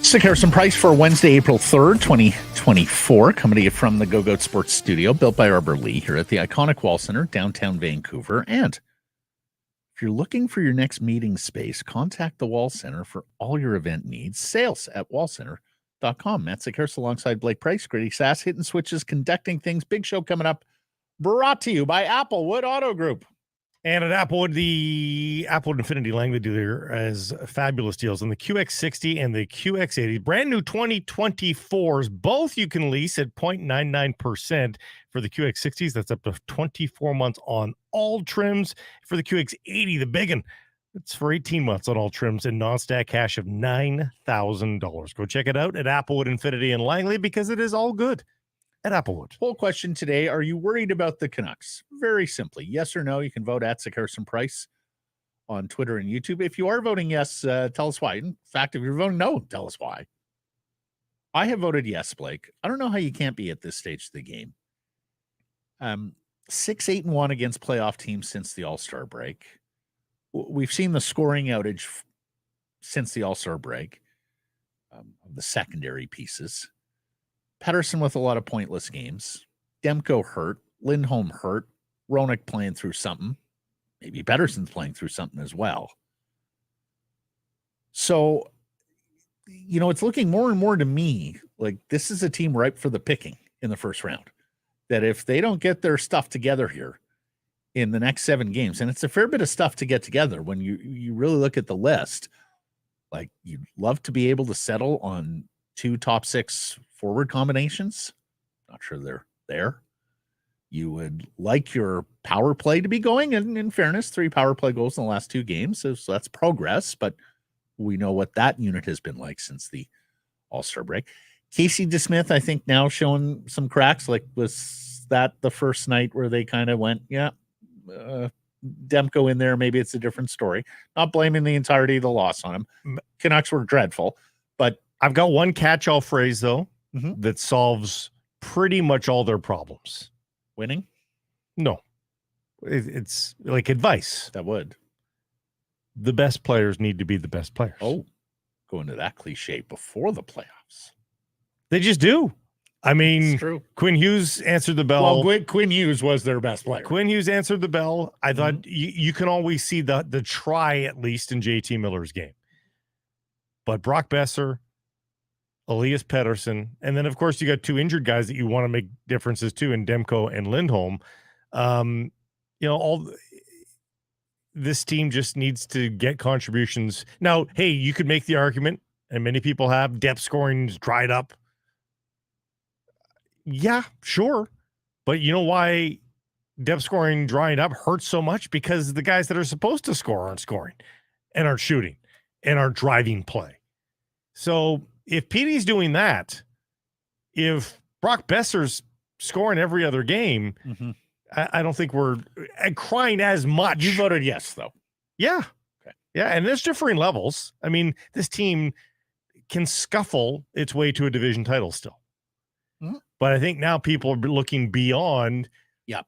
Sekeres Price for Wednesday, April 3rd, 2024. Coming to you from the Go-Goat Sports Studio, built by Arbor Lee here at the iconic Wall Center, downtown Vancouver. And if you're looking for your next meeting space, contact the Wall Center for all your event needs. Sales at wallcenter.com. Matt Sekeres alongside Blake Price, Grady Sass, hitting switches, conducting things. Big show coming up. Brought to you by Applewood Auto Group. And at Applewood, the Applewood Infinity Langley dealer has fabulous deals on the QX60 and the QX80. Brand new 2024s. Both you can lease at 0.99% for the QX60s. That's up to 24 months on all trims. For the QX80, the big one, it's for 18 months on all trims and non-stack cash of $9,000. Go check it out at Applewood Infinity in Langley because it is all good at Applewood. Poll question today: are you worried about the Canucks? Very simply, yes or no. You can vote at Sekeres Price on Twitter and YouTube. If you are voting yes, tell us why. In fact, if you're voting no, tell us why. I have voted yes, Blake. I don't know how you can't be at this stage of the game. 6-8-1 against playoff teams since the All-Star break. We've seen the scoring outage since the All-Star break of the secondary pieces. Pettersson with a lot of pointless games. Demko hurt. Lindholm hurt. Roenick playing through something. Maybe Pettersson's playing through something as well. So, it's looking more and more to me like this is a team ripe for the picking in the first round. That if they don't get their stuff together here in the next 7 games, and it's a fair bit of stuff to get together when you really look at the list, like you'd love to be able to settle on 2 top 6 forward combinations. Not sure they're there. You would like your power play to be going, and in fairness, 3 power play goals in the last 2 games. So that's progress, but we know what that unit has been like since the All-Star break. Casey DeSmith, I think, now showing some cracks. Like, was that the first night where they kind of went, Demko in there, maybe it's a different story. Not blaming the entirety of the loss on him. Canucks were dreadful, but I've got one catch-all phrase, though, that solves pretty much all their problems. Winning? No. It's like advice. That would. The best players need to be the best players. Oh, go into that cliche before the playoffs. They just do. I mean, it's true. Quinn Hughes answered the bell. Well, Quinn Hughes was their best player. Quinn Hughes answered the bell. I thought you can always see the try, at least, in JT Miller's game. But Brock Besser, Elias Pettersson, and then, of course, you got 2 injured guys that you want to make differences too in Demko and Lindholm. This team just needs to get contributions. Now, hey, you could make the argument, and many people have, depth scoring's dried up. Yeah, sure. But you know why depth scoring drying up hurts so much? Because the guys that are supposed to score aren't scoring and aren't shooting and aren't driving play. So if Petey's doing that, if Brock Besser's scoring every other game, I don't think we're crying as much. You voted yes, though. Yeah. Okay. Yeah, and there's differing levels. I mean, this team can scuffle its way to a division title still. But I think now people are looking beyond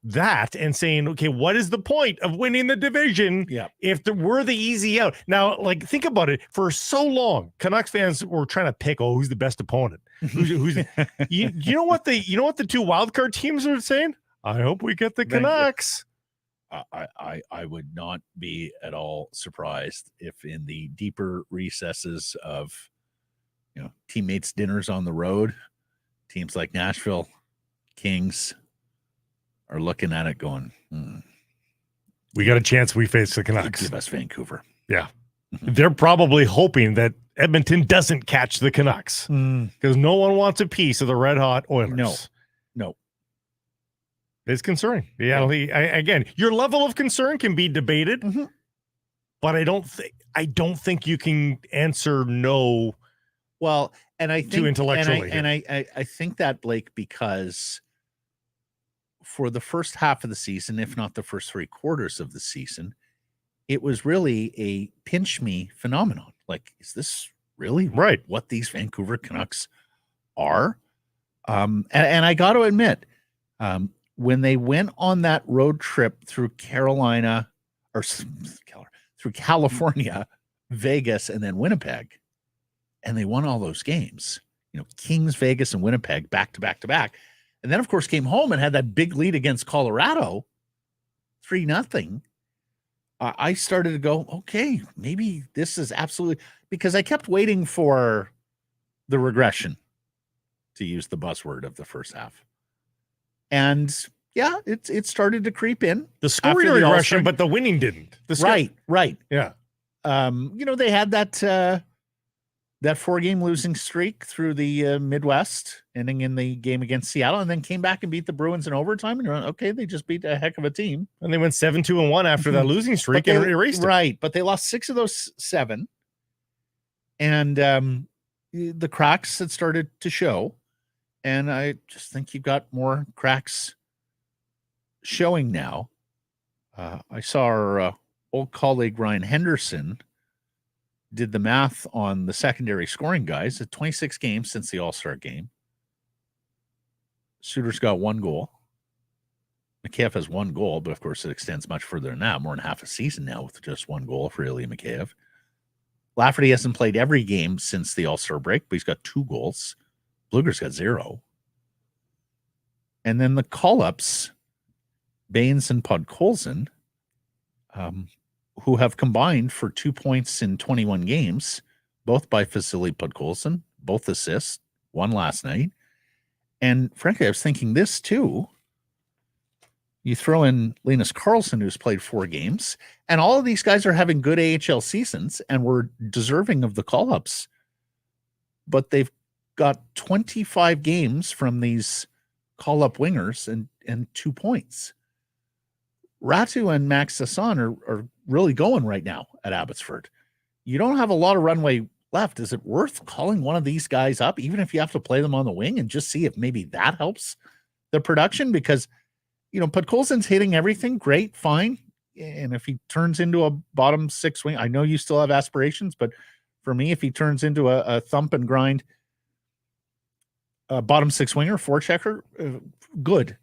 that and saying, okay, what is the point of winning the division if we're the easy out? Now, like, think about it. For so long, Canucks fans were trying to pick, who's the best opponent? Who's you know what the 2 wildcard teams are saying? I hope we get the Canucks. I would not be at all surprised if in the deeper recesses of teammates' dinners on the road, teams like Nashville, Kings are looking at it going, we got a chance we face the Canucks. Give us Vancouver. Yeah. They're probably hoping that Edmonton doesn't catch the Canucks because no one wants a piece of the red-hot Oilers. No. It's concerning. Yeah. Again, your level of concern can be debated, but I don't think you can answer no. Well, and I think too intellectually, I think that, Blake, because for the first half of the season, if not the first 3 quarters of the season, it was really a pinch me phenomenon. Like, is this really what these Vancouver Canucks are? And I got to admit, when they went on that road trip through California, Vegas, and then Winnipeg, and they won all those games. Kings, Vegas, and Winnipeg back to back to back. And then, of course, came home and had that big lead against Colorado, 3-0. I started to go, okay, maybe this is absolutely, because I kept waiting for the regression, to use the buzzword of the first half. And yeah, it started to creep in. The scoring regression, but the winning didn't. Right. Yeah. They had that 4-game losing streak through the Midwest, ending in the game against Seattle, and then came back and beat the Bruins in overtime. And you're like, okay, they just beat a heck of a team. And they went 7-2-1 after that losing streak and erased it. Right, but they lost 6 of those 7. And the cracks had started to show. And I just think you've got more cracks showing now. I saw our old colleague Ryan Henderson did the math on the secondary scoring guys at 26 games since the All-Star game. Suter's got 1 goal. Mikheyev has 1 goal, but of course it extends much further than that, more than half a season now with just 1 goal for Ilya Mikheyev. Lafferty hasn't played every game since the All-Star break, but he's got 2 goals. Blueger's got 0. And then the call-ups, Baines and Podkolzin, who have combined for 2 points in 21 games, both by Vasily Podkolzin, both assists, 1 last night. And frankly, I was thinking this too. You throw in Linus Karlsson, who's played 4 games, and all of these guys are having good AHL seasons and were deserving of the call-ups. But they've got 25 games from these call-up wingers and 2 points. Ratu and Max Sasson are really going right now at Abbotsford. You don't have a lot of runway left. Is it worth calling one of these guys up, even if you have to play them on the wing, and just see if maybe that helps the production? Because, Podkolzin's hitting everything. Great, fine. And if he turns into a bottom 6 wing, I know you still have aspirations, but for me, if he turns into a thump and grind bottom 6 winger, forechecker, good.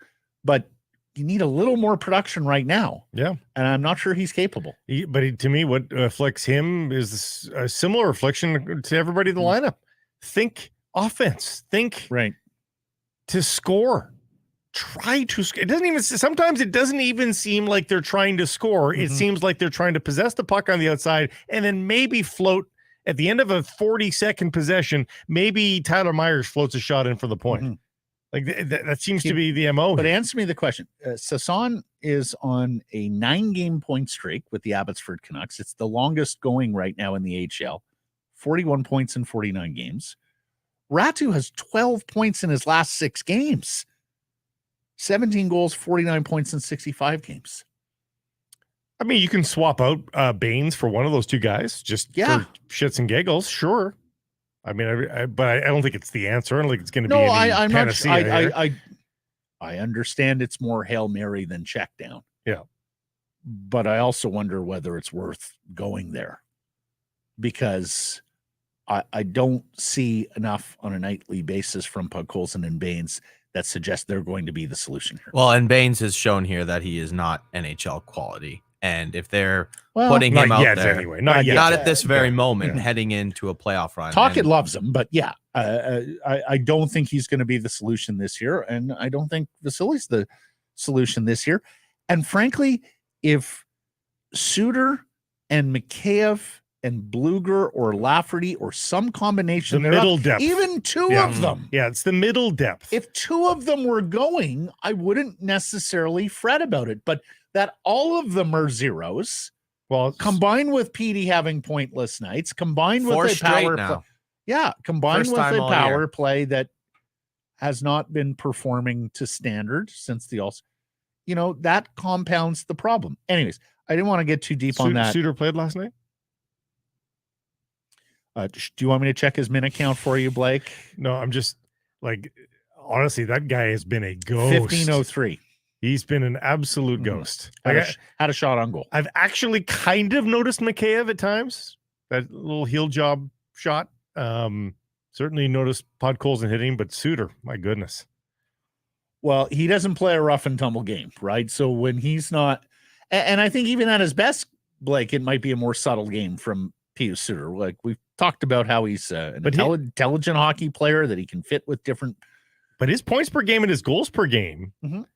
But you need a little more production right now. Yeah. And I'm not sure he's capable. To me, what afflicts him is a similar affliction to everybody in the lineup. Think offense. Think right to score. Try to score. Sometimes it doesn't even seem like they're trying to score. It seems like they're trying to possess the puck on the outside and then maybe float at the end of a 40-second possession. Maybe Tyler Myers floats a shot in for the point. Like that seems to be the MO. But answer me the question. Sasson is on a 9-game point streak with the Abbotsford Canucks. It's the longest going right now in the AHL. 41 points in 49 games. Ratu has 12 points in his last 6 games. 17 goals, 49 points in 65 games. I mean, you can swap out Baines for one of those 2 guys just for shits and giggles. Sure. I mean, but I don't think it's the answer. I don't think it's going to be any panacea. I understand it's more Hail Mary than check down. Yeah. But I also wonder whether it's worth going there, because I don't see enough on a nightly basis from Podkolzin and Baines that suggests they're going to be the solution here. Well, and Baines has shown here that he is not NHL quality. And if they're putting him out there, anyway, not at this very moment, heading into a playoff run. Tocchet loves him, but I don't think he's going to be the solution this year, and I don't think Vasily's the solution this year. And frankly, if Suter and Mikheyev and Blueger or Lafferty or some combination, the middle depth, even 2 of them, it's the middle depth. If 2 of them were going, I wouldn't necessarily fret about it, but that all of them are zeros. Well, combined with Petey having pointless nights, combined with a power play, combined with a power play that has not been performing to standard since the All. That compounds the problem. Anyways, I didn't want to get too deep on that. Suter played last night. Do you want me to check his minute count for you, Blake? No, I'm just honestly, that guy has been a ghost. 1503. He's been an absolute ghost. Had a shot on goal. I've actually kind of noticed Mikheyev at times. That little heel job shot. Certainly noticed Podkolzin hitting, but Suter, my goodness. Well, he doesn't play a rough and tumble game, right? So when he's not, and I think even at his best, Blake, it might be a more subtle game from Pius Suter. Like we've talked about how he's an intelligent hockey player that he can fit with different. But his points per game and his goals per game in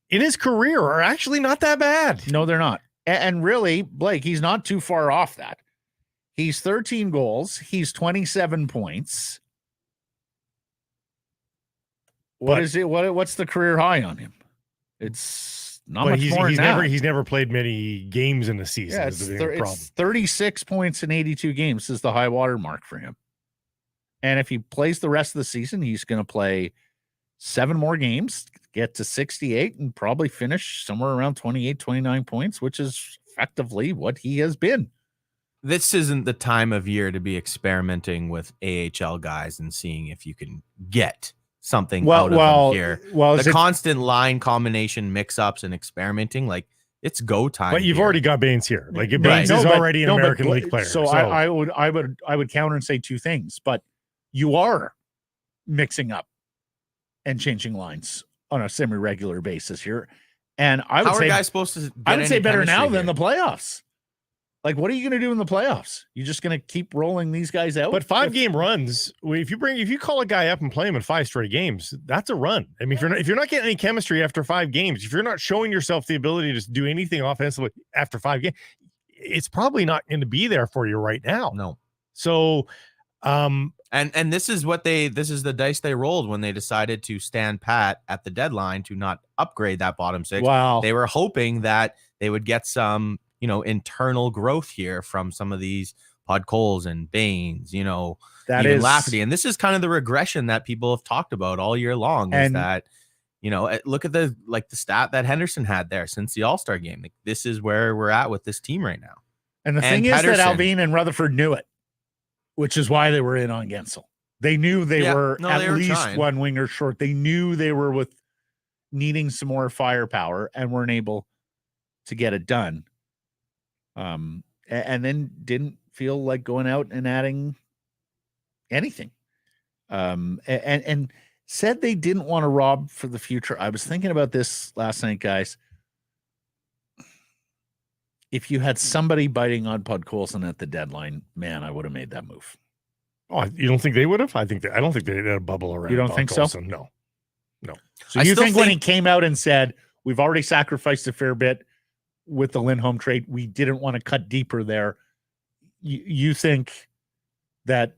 his career are actually not that bad. No, they're not. And really, Blake, he's not too far off that. He's 13 goals. He's 27 points. What's the career high on him? It's not much more than that. He's never played many games in a season. Yeah, it's 36 points in 82 games is the high water mark for him. And if he plays the rest of the season, he's going to play 7 more games, get to 68, and probably finish somewhere around 28, 29 points, which is effectively what he has been. This isn't the time of year to be experimenting with AHL guys and seeing if you can get something out of them here. The constant line combination mix-ups and experimenting, like it's go time. But you've already got Baines here. Like Baines is already an American League player. So I would counter and say 2 things, but you are mixing up and changing lines on a semi-regular basis here. And I would say guys supposed to I would say better now than the playoffs. Like, what are you going to do in the playoffs? You're just going to keep rolling these guys out? But 5-game runs, if you call a guy up and play him in 5 straight games, that's a run. I mean, if you're not getting any chemistry after 5 games, if you're not showing yourself the ability to do anything offensively after 5 games, it's probably not going to be there for you right now. No. So, and this is the dice they rolled when they decided to stand pat at the deadline to not upgrade that bottom 6. Wow. They were hoping that they would get some, internal growth here from some of these Podkolzin and Baines, that is Lafferty. And this is kind of the regression that people have talked about all year long, is that, look at the stat that Henderson had there since the All-Star game. Like, this is where we're at with this team right now. And the thing is that Alvin and Rutherford knew it, which is why they were in on Gensel. They knew they were at least one winger short. They knew they were needing some more firepower and weren't able to get it done. And then didn't feel like going out and adding anything. And said they didn't want to rob for the future. I was thinking about this last night, guys. If you had somebody biting on Podkolzin at the deadline, man, I would have made that move. Oh, you don't think they would have? I don't think they had a bubble around. You don't think so? No. So you think when he came out and said, we've already sacrificed a fair bit with the Lindholm trade, we didn't want to cut deeper there. You think they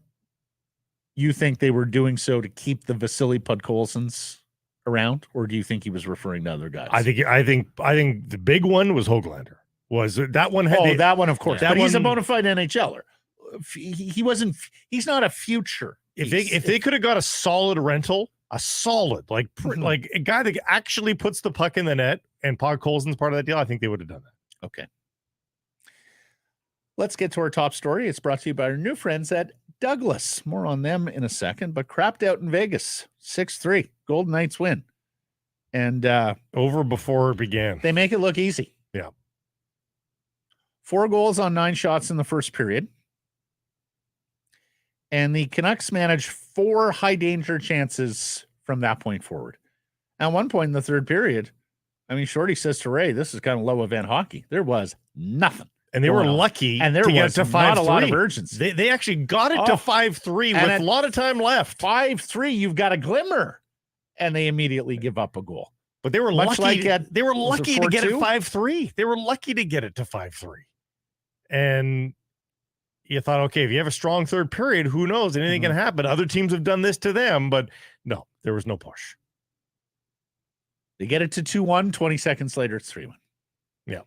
were doing so to keep the Vasily Podkolzins around, or do you think he was referring to other guys? I think the big one was Höglander. Was that one? That one, of course. Yeah. But he's a bona fide NHLer. He's not a future. If they could have got a solid rental, like a guy that actually puts the puck in the net, and Podkolzin's part of that deal, I think they would have done that. Okay. Let's get to our top story. It's brought to you by our new friends at Douglas. More on them in a second, but crapped out in Vegas. 6-3. Golden Knights win. And over before it began. They make it look easy. Yeah. 4 goals on 9 shots in the first period. And the Canucks managed 4 high-danger chances from that point forward. At one point in the third period, Shorty says to Ray, this is kind of low event hockey. There was nothing. And they were lucky and there to was get to 5-3. Not a lot of urgency. They actually got it to 5-3 with a lot of time left. 5-3, you've got a glimmer. And they immediately give up a goal. But they were lucky. They were lucky to get it 5-3. They were lucky to get it to 5-3. And you thought, okay, if you have a strong third period, who knows? Anything can happen. Other teams have done this to them, but no, there was no push. They get it to 2-1. 20 seconds later, it's 3-1. Yeah.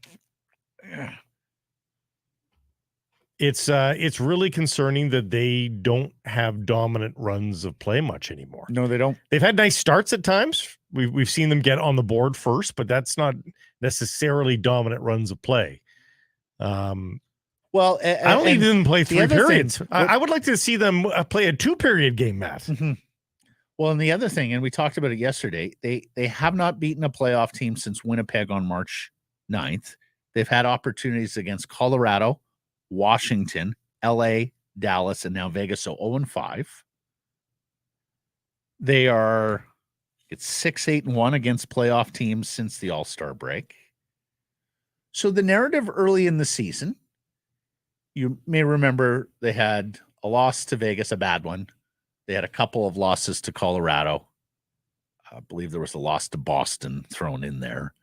It's really concerning that they don't have dominant runs of play much anymore. No, they don't. They've had nice starts at times. We've seen them get on the board first, but that's not necessarily dominant runs of play. Well, I don't need them to play 3 periods. I would like to see them play a 2-period game, Matt. Mm-hmm. Well, and the other thing, and we talked about it yesterday, they have not beaten a playoff team since Winnipeg on March 9th. They've had opportunities against Colorado, Washington, LA, Dallas, and now Vegas. So 0-5. It's 6-8-1 against playoff teams since the All-Star break. So the narrative early in the season You may remember they had a loss to Vegas, a bad one. They had a couple of losses to Colorado. I believe there was a loss to Boston thrown in there.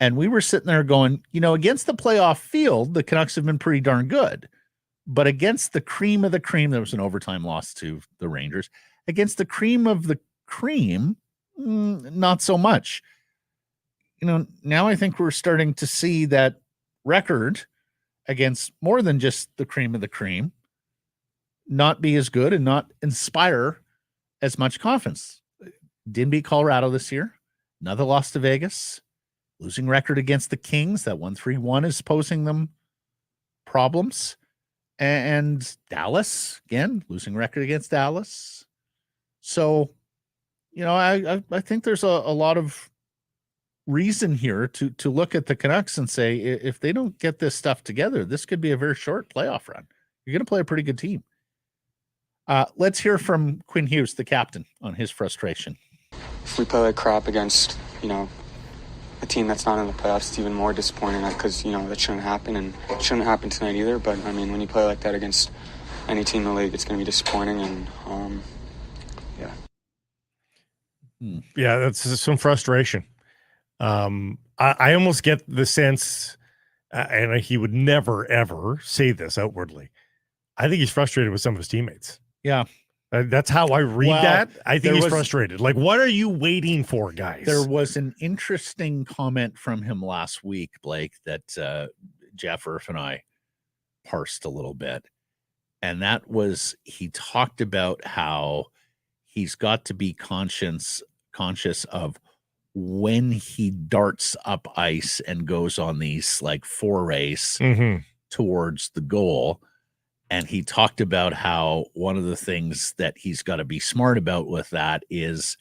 And we were sitting there going, against the playoff field, the Canucks have been pretty darn good. But against the cream of the cream, there was an overtime loss to the Rangers. Against the cream of the cream, not so much. Now I think we're starting to see that record against more than just the cream of the cream not be as good and not inspire as much confidence. Didn't beat Colorado this year. Another loss to Vegas. Losing record against the Kings. That 1-3-1 is posing them problems. And Dallas, again, losing record against Dallas. So, I think there's a lot of reason here to look at the Canucks and say, if they don't get this stuff together, this could be a very short playoff run. You're going to play a pretty good team. Let's hear from Quinn Hughes, the captain, on his frustration. If we play like crap against, a team that's not in the playoffs, it's even more disappointing because, that shouldn't happen, and it shouldn't happen tonight either. But, when you play like that against any team in the league, it's going to be disappointing, and, yeah. Yeah, that's some frustration. I almost get the sense, and he would never, ever say this outwardly, I think he's frustrated with some of his teammates. Yeah. That's how I read that. I think he's frustrated. Like, what are you waiting for, guys? There was an interesting comment from him last week, Blake, that Jeff Irfaan and I parsed a little bit. And that was, he talked about how he's got to be conscious of when he darts up ice and goes on these like forays towards the goal. And he talked about how one of the things that he's got to be smart about with that is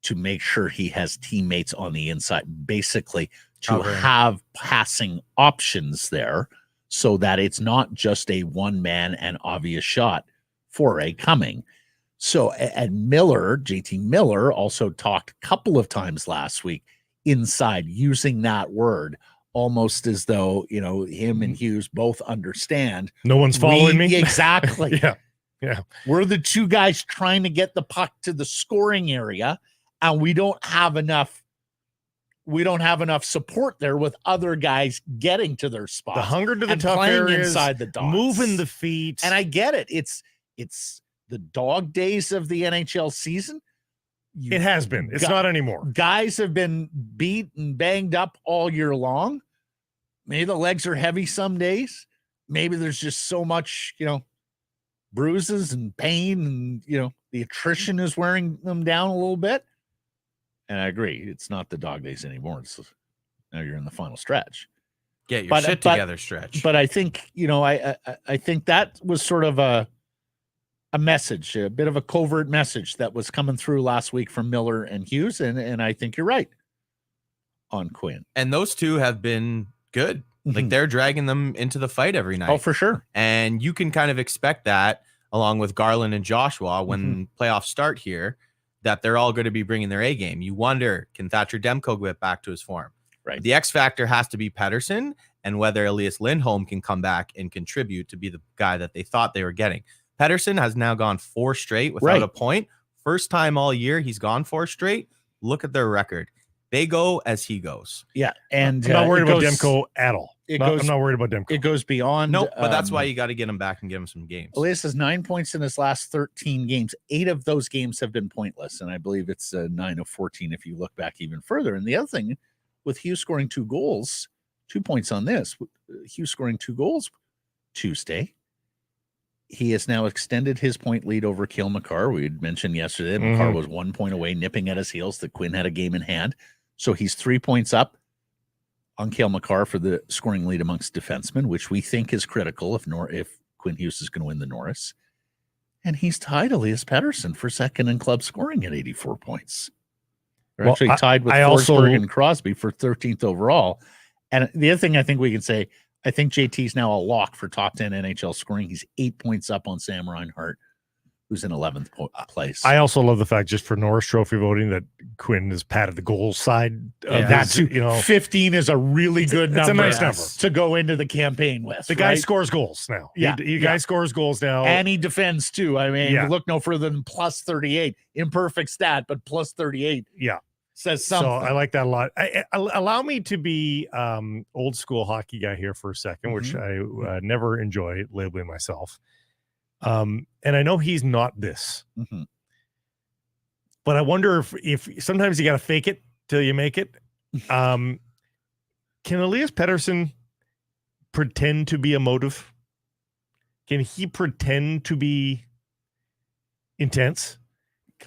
to make sure he has teammates on the inside, basically to have passing options there so that it's not just a one man and obvious shot foray coming. So, and JT Miller also talked a couple of times last week inside, using that word almost as though, him and Hughes both understand. No one's following me. Exactly. Yeah. We're the two guys trying to get the puck to the scoring area, and we don't have enough support there with other guys getting to their spots. The hunger to the tough areas, inside the dots, moving the feet. And I get it. It's the dog days of the NHL season. It has been. It's not anymore. Guys have been beat and banged up all year long. Maybe the legs are heavy some days. Maybe there's just so much, bruises and pain, and, the attrition is wearing them down a little bit. And I agree. It's not the dog days anymore. Now you're in the final stretch. Get your shit together stretch. But I think, I think that was sort of a message, a bit of a covert message that was coming through last week from Miller and Hughes. And I think you're right on Quinn. And those two have been good. Like, they're dragging them into the fight every night. Oh, for sure. And you can kind of expect that along with Garland and Joshua when playoffs start here, that they're all going to be bringing their A game. You wonder, can Thatcher Demko get back to his form? Right. The X factor has to be Pettersson, and whether Elias Lindholm can come back and contribute to be the guy that they thought they were getting. Pettersson has now gone 4 straight without a point. First time all year he's gone 4 straight. Look at their record. They go as he goes. Yeah, and I'm not worried about Demko at all. I'm not worried about Demko. It goes beyond. Nope, but that's why you got to get him back and give him some games. Elias has 9 points in his last 13 games. 8 of those games have been pointless, and I believe it's 9 of 14 if you look back even further. And the other thing, with Hughes scoring 2 goals, 2 points on this, Hughes scoring 2 goals Tuesday, he has now extended his point lead over Cale Makar. We had mentioned yesterday that Makar was 1 point away, nipping at his heels, that Quinn had a game in hand. So he's 3 points up on Cale Makar for the scoring lead amongst defensemen, which we think is critical if Quinn Hughes is going to win the Norris. And he's tied Elias Pettersson for second in club scoring at 84 points. They're actually tied with Forsberg and Crosby for 13th overall. And the other thing I think we can say, I think JT's now a lock for top 10 NHL scoring. He's 8 points up on Sam Reinhart who's in 11th place. I also love the fact, just for Norris Trophy voting, that Quinn has patted the goal side. That's 15 is a really good number. It's a nice number to go into the campaign with. The guy scores goals now. Yeah, guy scores goals now, and he defends too. I mean, look no further than plus 38. Imperfect stat, but plus 38. Yeah, says something. So I like that a lot. Allow me to be old school hockey guy here for a second, which I never enjoy labeling myself. And I know he's not this, but I wonder if sometimes you got to fake it till you make it. Can Elias Pettersson pretend to be emotive? Can he pretend to be intense?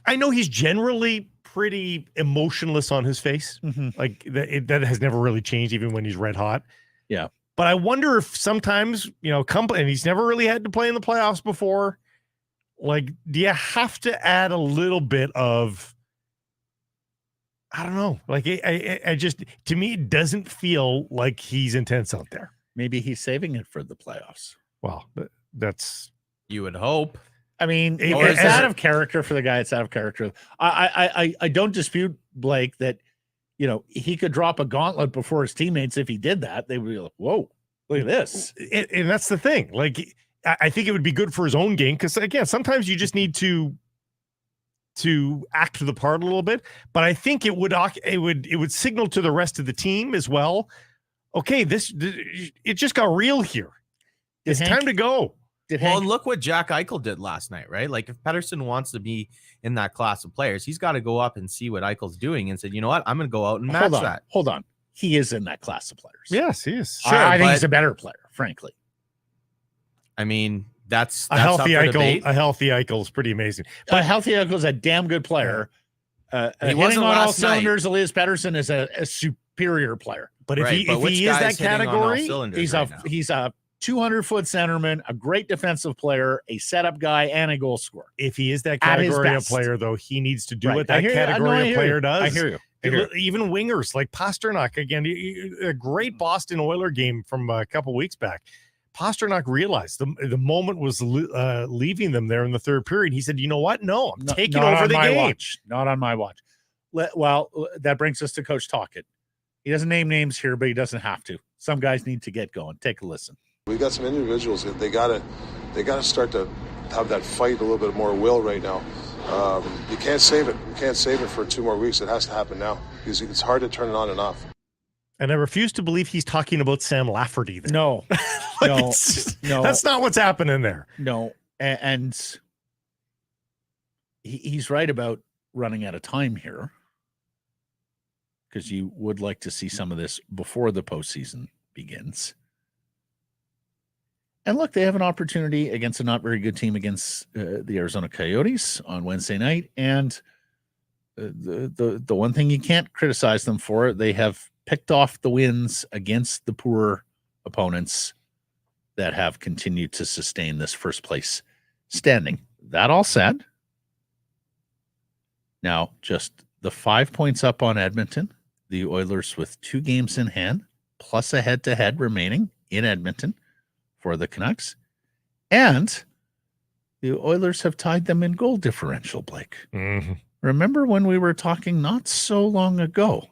I know he's generally pretty emotionless on his face. Like that has never really changed, even when he's red hot. Yeah. But I wonder if sometimes, and he's never really had to play in the playoffs before. Like, do you have to add a little bit of, I don't know. Like, I just, to me, it doesn't feel like he's intense out there. Maybe he's saving it for the playoffs. Well, that's. You would hope. I mean, it's out of character for the guy. It's out of character. I don't dispute, Blake, that, he could drop a gauntlet before his teammates. If he did that, they would be like, whoa, look at this. And that's the thing. Like, I think it would be good for his own game. Cause again, sometimes you just need to act the part a little bit, but I think it would signal to the rest of the team as well. Okay, it just got real here. It's time to go. And look what Jack Eichel did last night, right? Like, if Pettersson wants to be in that class of players, he's got to go up and see what Eichel's doing and said, you know what, I'm going to go out and match that. Hold on. He is in that class of players. Yes, he is. Sure, I think he's a better player, frankly. I mean, that's a healthy Eichel. A healthy Eichel is pretty amazing. But a healthy Eichel is a damn good player. He wasn't on all cylinders. Elias Pettersson is a superior player. But if he is that category, he's a 200-foot centerman, a great defensive player, a setup guy, and a goal scorer. If he is that category of player, though, he needs to do what that category of player does. I hear you. Even wingers like Pasternak, again, a great Boston Oiler game from a couple weeks back. Pasternak realized the moment was leaving them there in the third period. He said, you know what? No, I'm taking over the game. Not on my watch. Well, that brings us to Coach Talkett. He doesn't name names here, but he doesn't have to. Some guys need to get going. Take a listen. We got some individuals that they gotta start to have that fight, a little bit more will right now. You can't save it. You can't save it for 2 more weeks. It has to happen now because it's hard to turn it on and off. And I refuse to believe he's talking about Sam Lafferty there. No, no, that's not what's happening there. No, and he's right about running out of time here, because you would like to see some of this before the postseason begins. And look, they have an opportunity against a not very good team against the Arizona Coyotes on Wednesday night. And the one thing you can't criticize them for, they have picked off the wins against the poor opponents that have continued to sustain this first place standing. That all said, now just the 5 points up on Edmonton, the Oilers with 2 games in hand, plus a head-to-head remaining in Edmonton for the Canucks, and the Oilers have tied them in goal differential, Blake. Remember when we were talking not so long ago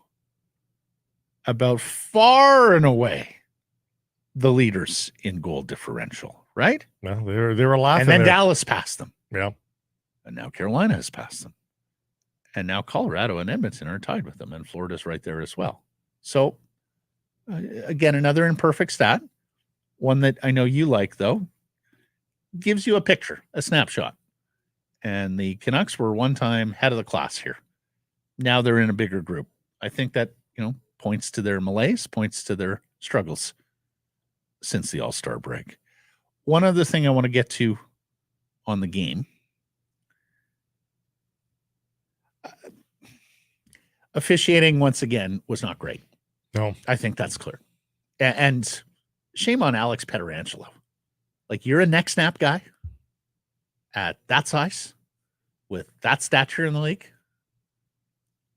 about far and away the leaders in goal differential, right? Well, they were laughing. And then Dallas passed them. Yeah. And now Carolina has passed them. And now Colorado and Edmonton are tied with them, and Florida's right there as well. So, again, another imperfect stat. One that I know you like, though, gives you a picture, a snapshot. And the Canucks were one time head of the class here. Now they're in a bigger group. I think that, points to their malaise, points to their struggles since the All-Star break. One other thing I want to get to on the game. Officiating, once again, was not great. No. I think that's clear. And shame on Alex Pietrangelo. Like, you're a neck snap guy at that size with that stature in the league.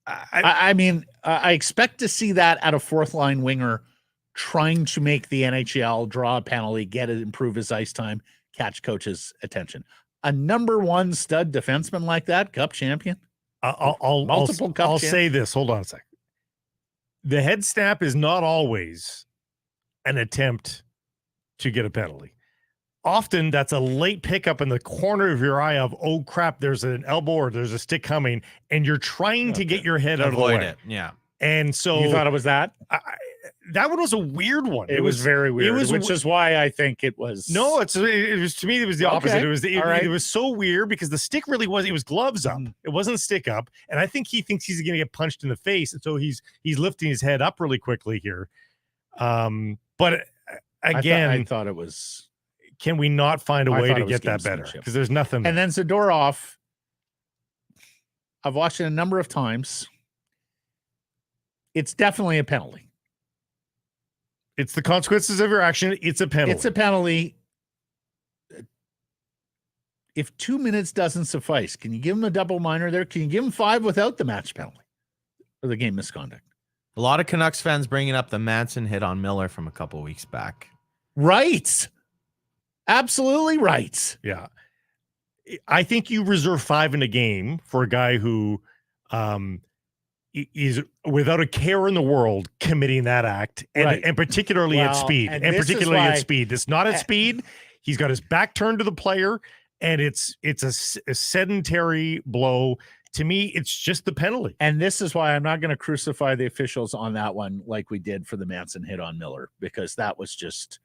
I mean, I expect to see that at a fourth line winger trying to make the NHL, draw a penalty, improve his ice time, catch coach's attention. a number one stud defenseman like that, Cup champion? I'll say this. Hold on a sec. The head snap is not always an attempt to get a penalty. Often that's a late pickup in the corner of your eye of, oh crap, there's an elbow or there's a stick coming, and you're trying to get your head out of the way. Yeah. And so you thought it was that? That one was a weird one. It was very weird, which is why I think it was. No, it was to me. It was the opposite. It was so weird because the stick really was. It was gloves up. It wasn't stick up, and I think he thinks he's going to get punched in the face, and so he's lifting his head up really quickly here. But again, I thought it was. Can we not find a way to get that better? Because there's nothing. And then Zadorov, I've watched it a number of times. It's definitely a penalty. It's the consequences of your action. It's a penalty. It's a penalty. If 2 minutes doesn't suffice, can you give him a double minor there? Can you give him 5 without the match penalty or the game misconduct? A lot of Canucks fans bringing up the Manson hit on Miller from a couple of weeks back. Right. Absolutely right. Yeah. I think you reserve 5 in a game for a guy who is without a care in the world committing that act, and particularly at speed. And particularly at speed. It's not at speed. He's got his back turned to the player, and it's a sedentary blow. To me, it's just the penalty. And this is why I'm not going to crucify the officials on that one like we did for the Manson hit on Miller, because that was just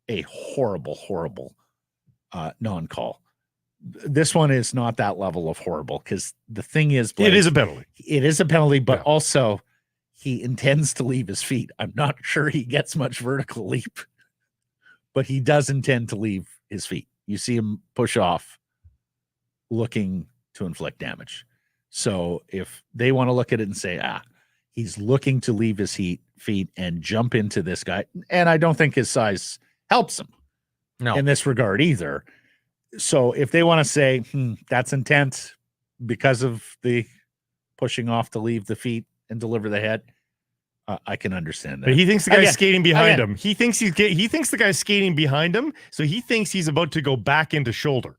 a horrible, horrible non-call. This one is not that level of horrible, because the thing is, Blake, it is a penalty. It is a penalty, but also he intends to leave his feet. I'm not sure he gets much vertical leap, but he does intend to leave his feet. You see him push off looking to inflict damage. So if they want to look at it and say, he's looking to leave his feet and jump into this guy, and I don't think his size helps him in this regard either. So if they want to say that's intent because of the pushing off to leave the feet and deliver the head, I can understand that. But he thinks the guy's skating behind him. He thinks the guy's skating behind him, so he thinks he's about to go back into shoulder,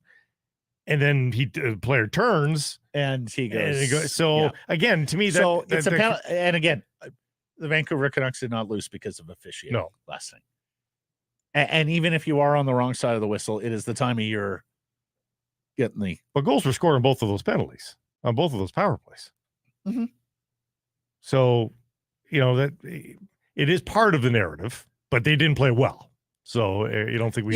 and then the player turns and he goes. Again, to me, it's a penalty. And again, the Vancouver Canucks did not lose because of officiating. No, last night. And even if you are on the wrong side of the whistle, it is the time of year getting the. But goals were scored on both of those penalties, on both of those power plays. Mm-hmm. So, that it is part of the narrative, but they didn't play well. So you don't think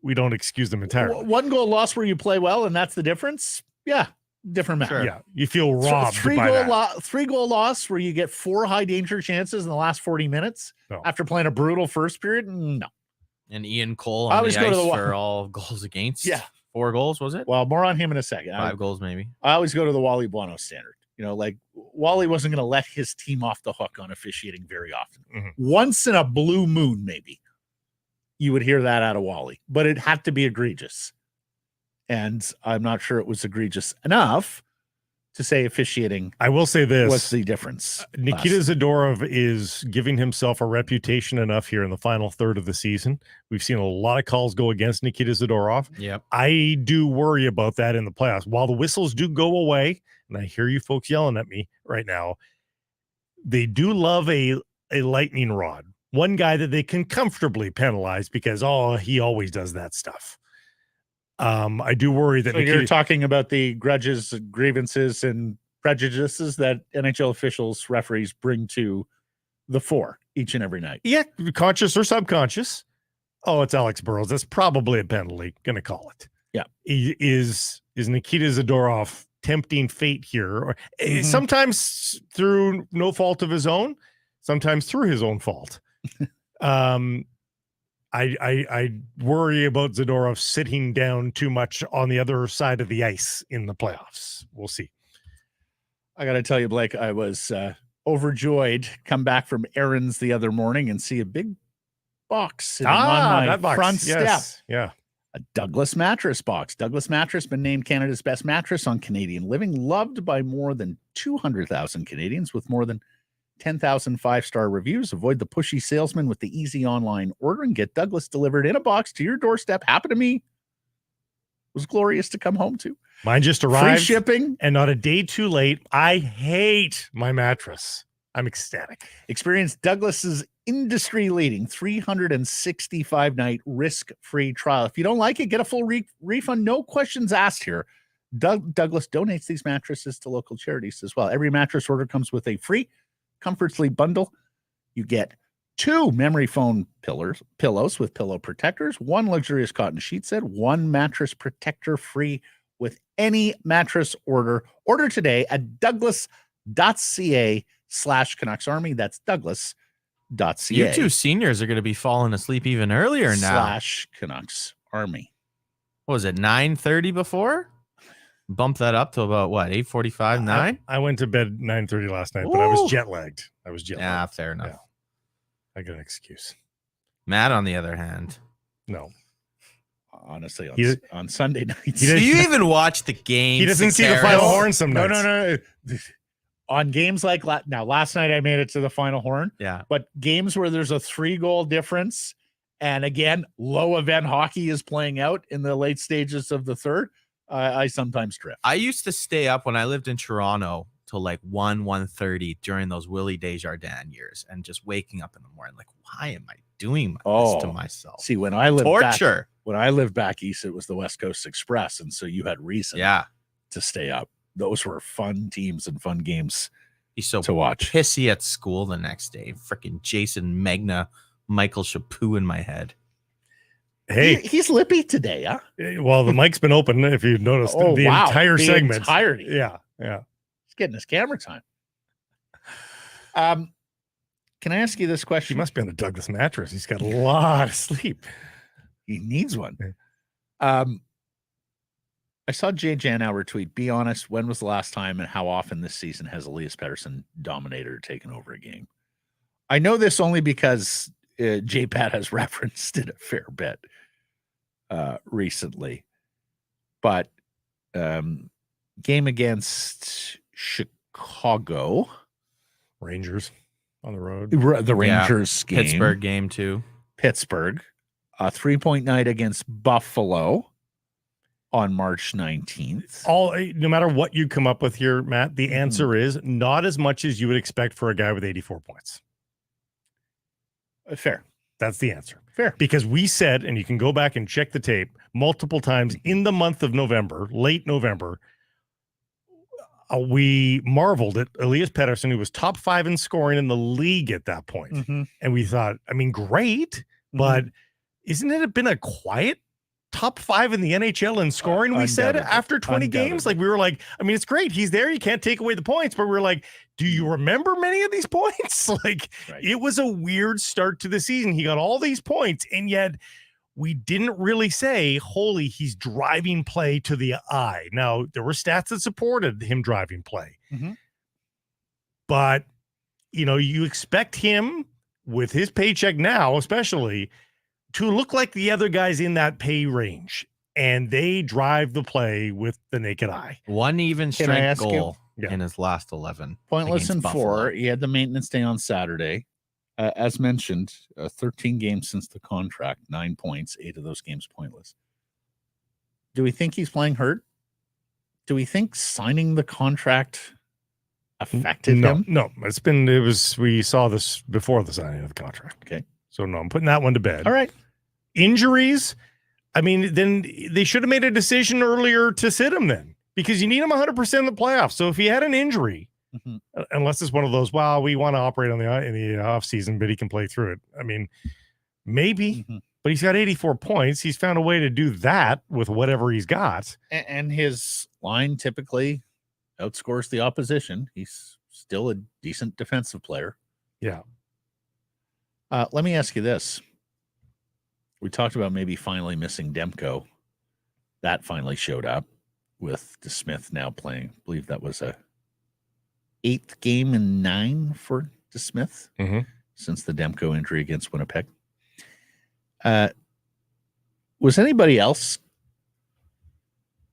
we don't excuse them entirely. One goal loss where you play well, and that's the difference. Yeah, different matter. Sure. Yeah, you feel robbed. Three goal loss where you get 4 high danger chances in the last 40 minutes after playing a brutal first period. No. And Ian Cole on the ice for all goals against. Yeah. 4 goals, was it? Well, more on him in a second. 5 goals, maybe. I always go to the Wally Buono standard. Like Wally wasn't going to let his team off the hook on officiating very often. Mm-hmm. Once in a blue moon, maybe, you would hear that out of Wally. But it had to be egregious. And I'm not sure it was egregious enough to say officiating. I will say this. What's the difference? Nikita Zadorov is giving himself a reputation enough here in the final third of the season. We've seen a lot of calls go against Nikita Zadorov. Yep. I do worry about that in the playoffs. While the whistles do go away, and I hear you folks yelling at me right now, they do love a lightning rod. One guy that they can comfortably penalize because, he always does that stuff. I do worry that you're talking about the grudges, grievances, and prejudices that NHL officials, referees bring to the fore each and every night. Yeah, conscious or subconscious. Oh, it's Alex Burrows. That's probably a penalty. Gonna call it. Yeah. Is Nikita Zadorov tempting fate here, or sometimes through no fault of his own, sometimes through his own fault? I worry about Zadorov sitting down too much on the other side of the ice in the playoffs. We'll see. I got to tell you, Blake, I was overjoyed. Come back from errands the other morning and see a big box sitting on my front step. Yeah. A Douglas mattress box. Douglas mattress been named Canada's best mattress on Canadian Living, loved by more than 200,000 Canadians with more than 10,000 5-star reviews. Avoid the pushy salesman with the easy online ordering. Get Douglas delivered in a box to your doorstep. Happened to me was glorious to come home to. Mine just arrived. Free shipping. And not a day too late. I hate my mattress. I'm ecstatic. Experience Douglas's industry-leading 365-night risk-free trial. If you don't like it, get a full refund. No questions asked here. Douglas donates these mattresses to local charities as well. Every mattress order comes with a free Comfort Sleep bundle. You get 2 memory foam pillows with pillow protectors, 1 luxurious cotton sheet set, 1 mattress protector free with any mattress order. Order today at douglas.ca/Canucks Army. That's douglas.ca. You 2 seniors are going to be falling asleep even earlier now. /Canucks Army. What was it, 9:30 before? Bump that up to about what, 8:45, 9? I went to bed 9:30 last night, but I was jet lagged. Yeah, fair enough. Yeah. I got an excuse. Matt, on the other hand, no. Honestly, on Sunday nights. Do you even watch the game? He doesn't see the final horn some nights. No. On games like last night, I made it to the final horn. Yeah. But games where there's a 3-goal difference, and again, low event hockey is playing out in the late stages of the third, I sometimes drift. I used to stay up when I lived in Toronto till like 1:30 during those Willie Desjardins years, and just waking up in the morning like, why am I doing this to myself? See, when I lived back east, it was the West Coast Express, and so you had reason to stay up. Those were fun teams and fun games. He's so to watch. Pissy at school the next day. Freaking Jason Magna, Michael Chaput in my head. Hey, he's lippy today, huh? Well, the mic's been open, if you've noticed, the entire segment. Entirety. Yeah. He's getting his camera time. Can I ask you this question? He must be on a Douglas mattress. He's got a lot of sleep. He needs one. I saw Jay Janauer tweet, be honest, when was the last time and how often this season has Elias Pettersson dominated or taken over a game? I know this only because J-Pat has referenced it a fair bit recently. But game against Chicago. Rangers on the road. The Rangers game. Pittsburgh game too. Pittsburgh. A 3-point night against Buffalo on March 19th. No matter what you come up with here, Matt, the answer is not as much as you would expect for a guy with 84 points. Fair. That's the answer. Fair. Because we said, and you can go back and check the tape multiple times in the month of November, late November, we marveled at Elias Pettersson, who was top 5 in scoring in the league at that point. And we thought, great, but isn't it been a quiet top 5 in the NHL in scoring, we said, after 20 games? Like, we were like, it's great. He's there. You can't take away the points. But we're like, do you remember many of these points? It was a weird start to the season. He got all these points, and yet we didn't really say, holy, he's driving play to the eye. Now, there were stats that supported him driving play. But, you expect him, with his paycheck now especially, to look like the other guys in that pay range, and they drive the play with the naked eye. One even strength goal in his last 11. Pointless in 4. He had the maintenance day on Saturday. As mentioned, 13 games since the contract, 9 points, 8 of those games pointless. Do we think he's playing hurt? Do we think signing the contract affected him? No, we saw this before the signing of the contract. Okay. So no, I'm putting that one to bed. All right. Injuries. Then they should have made a decision earlier to sit him then, because you need him 100% in the playoffs. So if he had an injury, unless it's one of those, we want to operate in the off season, but he can play through it. Maybe, but he's got 84 points. He's found a way to do that with whatever he's got. And his line typically outscores the opposition. He's still a decent defensive player. Yeah. Let me ask you this. We talked about maybe finally missing Demko. That finally showed up with DeSmith now playing. I believe that was a 8th game in 9 for DeSmith since the Demko injury against Winnipeg. Was anybody else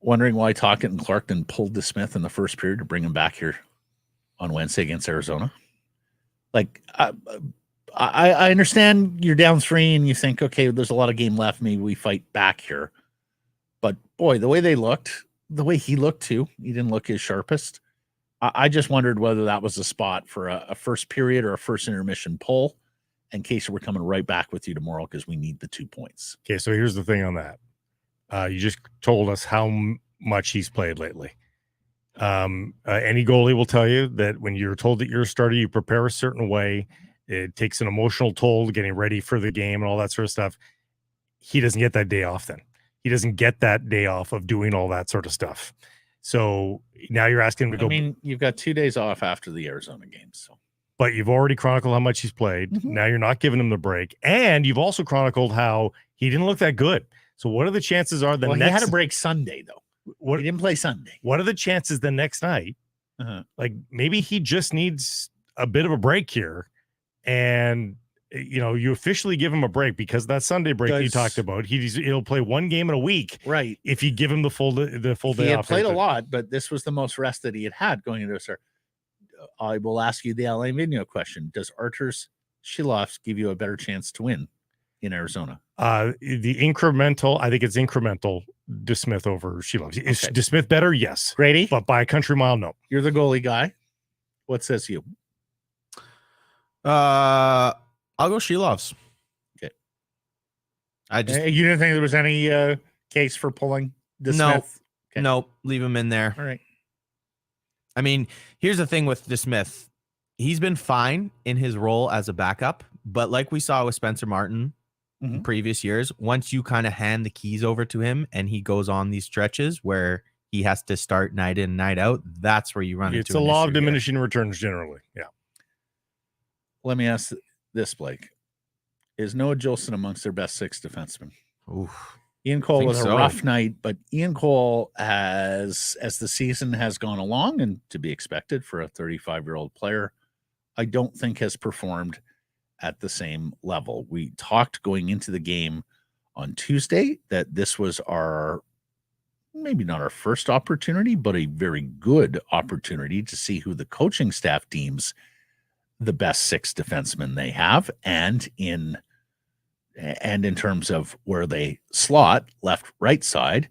wondering why Tocchet and Clark didn't pull DeSmith in the first period to bring him back here on Wednesday against Arizona? I understand you're down 3 and you think, okay, there's a lot of game left. Maybe we fight back here. But boy, the way he looked too, he didn't look his sharpest. I just wondered whether that was a spot for a first period or a first intermission pull. In case we're coming right back with you tomorrow because we need the 2 points. Okay, so here's the thing on that. You just told us how much he's played lately. Any goalie will tell you that when you're told that you're a starter, you prepare a certain way. It takes an emotional toll getting ready for the game and all that sort of stuff. He doesn't get that day off then. He doesn't get that day off of doing all that sort of stuff. So now you're asking him to go. I mean, you've got 2 days off after the Arizona game. So, but you've already chronicled how much he's played. Mm-hmm. Now you're not giving him the break. And you've also chronicled how he didn't look that good. So what are the chances are he had a break Sunday, though. He didn't play Sunday. What are the chances the next night? Like maybe he just needs a bit of a break here. And, you officially give him a break because that Sunday break you talked about, he'll play one game in a week. Right. If you give him the full day off. He had played a lot, but this was the most rest that he had going into a start. I will ask you the LA Video question. Does Arturs Silovs give you a better chance to win in Arizona? The incremental, I think it's incremental. DeSmith over Silovs. Is DeSmith better? Yes. Grady? But by a country mile, no. You're the goalie guy. What says you? I'll go Silovs. Okay. You didn't think there was any case for pulling DeSmith? No. Okay. No, leave him in there. All right. I mean, here's the thing with DeSmith. He's been fine in his role as a backup, but like we saw with Spencer Martin in previous years, once you kind of hand the keys over to him and he goes on these stretches where he has to start night in, night out, that's where you run into it's a law of diminishing returns generally. Yeah. Let me ask this, Blake. Is Noah Juulsen amongst their best 6 defensemen? Oof. Ian Cole with a rough night, but Ian Cole, as the season has gone along, and to be expected for a 35-year-old player, I don't think has performed at the same level. We talked going into the game on Tuesday that this was maybe not our first opportunity, but a very good opportunity to see who the coaching staff deems the best 6 defensemen they have, and in terms of where they slot, left, right side.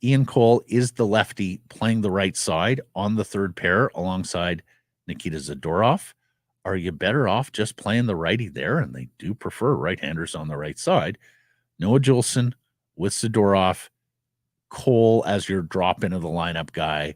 Ian Cole is the lefty playing the right side on the third pair alongside Nikita Zadorov. Are you better off just playing the righty there? And they do prefer right-handers on the right side. Noah Juulsen with Zadorov, Cole as your drop into the lineup guy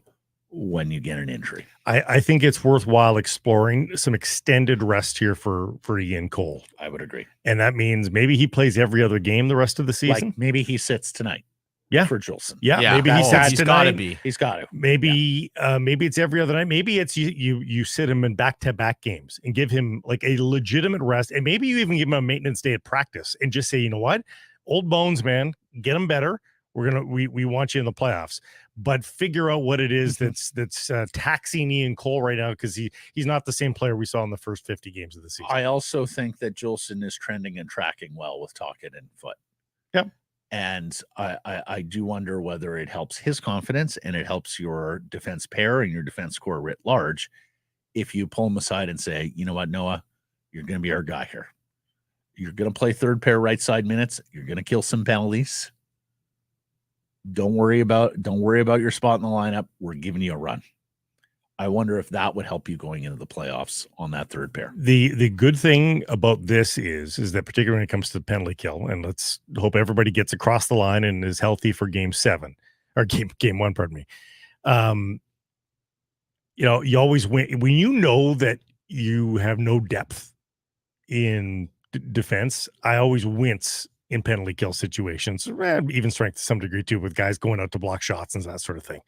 when you get an injury. I think it's worthwhile exploring some extended rest here for Ian Cole. I would agree. And that means maybe he plays every other game the rest of the season. Like maybe he sits tonight. Yeah. For Juulsen. Yeah. Maybe he sits tonight. He's got to. Maybe it's every other night. Maybe it's you sit him in back-to-back games and give him like a legitimate rest. And maybe you even give him a maintenance day at practice and just say, you know what? Old bones, man, get him better. We want you in the playoffs, but figure out what it is that's taxing Ian Cole right now, because he's not the same player we saw in the first 50 games of the season. I also think that Juulsen is trending and tracking well with Tocchet and Foot. Yep. And I do wonder whether it helps his confidence and it helps your defense pair and your defense core writ large if you pull him aside and say, you know what, Noah, you're going to be our guy here. You're going to play third pair right side minutes. You're going to kill some penalties. Don't worry about your spot in the lineup. We're giving you a run. I wonder if that would help you going into the playoffs on that third pair. The good thing about this is that particularly when it comes to the penalty kill, and let's hope everybody gets across the line and is healthy for game 7 or game 1, pardon me. You always win when you know that you have no depth in defense. I always wince in penalty kill situations, even strength to some degree too, with guys going out to block shots and that sort of thing.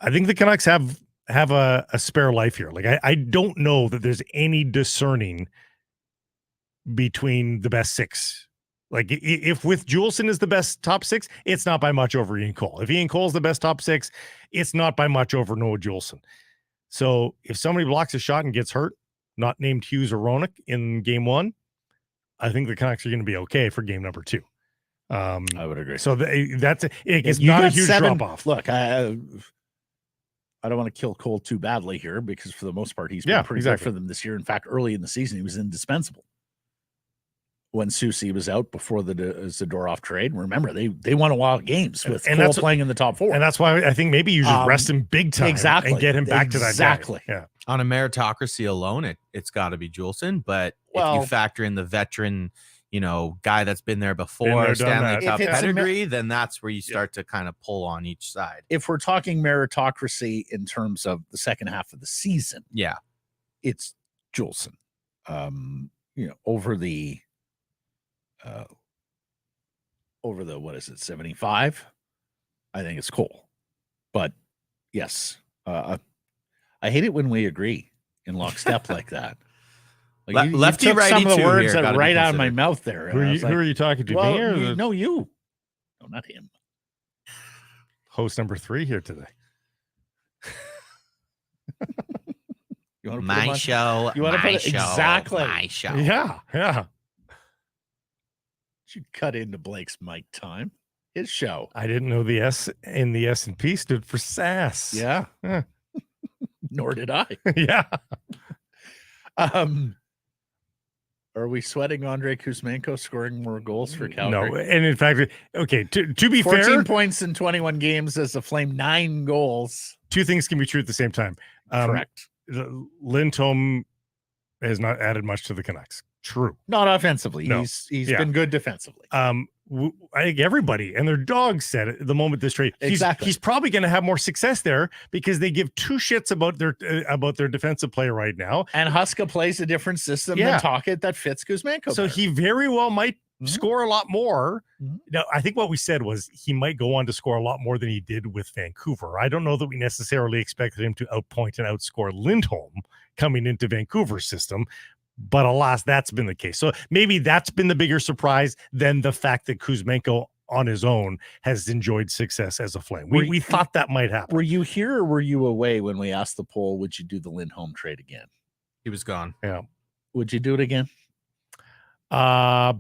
I think the Canucks have a spare life here. Like I don't know that there's any discerning between the best 6. Like if with Juulsen is the best top 6, it's not by much over Ian Cole. If Ian Cole's the best top 6, it's not by much over Noah Juulsen. So if somebody blocks a shot and gets hurt, not named Hughes or Roenick in game 1, I think the Canucks are going to be okay for game number 2. I would agree. So it's not a huge drop off. Look, I don't want to kill Cole too badly here because for the most part, he's been pretty good for them this year. In fact, early in the season, he was indispensable. when Soucy was out before the Zadorov trade. Remember, they won a lot of games with Cole playing in the top 4. And that's why I think maybe you just rest him big time and get him back to that guy. Exactly. Yeah. On a meritocracy alone, it's got to be Juleson. But if you factor in the veteran, guy that's been there before, Stanley Cup pedigree, then that's where you start to kind of pull on each side. If we're talking meritocracy in terms of the second half of the season, it's Juleson. Over the what is it, 75? I think it's Cole. But yes, I hate it when we agree in lockstep like that. Like lefty, you took righty, some of the words here, that right out of my mouth there. Who are you talking to? Me or no, you. No, not him. Host number 3 here today. You want to my show. You want to put it exactly my show? Yeah. You cut into Blake's mic time. His show. I didn't know the S in the S&P stood for SAS. Yeah. Nor did I. Yeah. Are we sweating Andrei Kuzmenko scoring more goals for Calgary? No, and in fact, okay, to be 14 fair, points in 21 games as a Flame, 9 goals. 2 things can be true at the same time. Correct. Lindholm has not added much to the Canucks. True. Not offensively. No. He's been good defensively. I think everybody and their dog said it the moment this trade. He's probably going to have more success there because they give 2 shits about their defensive play right now. And Huska plays a different system than Tocchet that fits Kuzmenko. So he very well might score a lot more. Now, I think what we said was he might go on to score a lot more than he did with Vancouver. I don't know that we necessarily expected him to outpoint and outscore Lindholm coming into Vancouver's system. But alas, that's been the case. So maybe that's been the bigger surprise than the fact that Kuzmenko on his own has enjoyed success as a Flame. We thought that might happen. Were you here or were you away when we asked the poll, would you do the Lindholm trade again? He was gone. Yeah. Would you do it again? I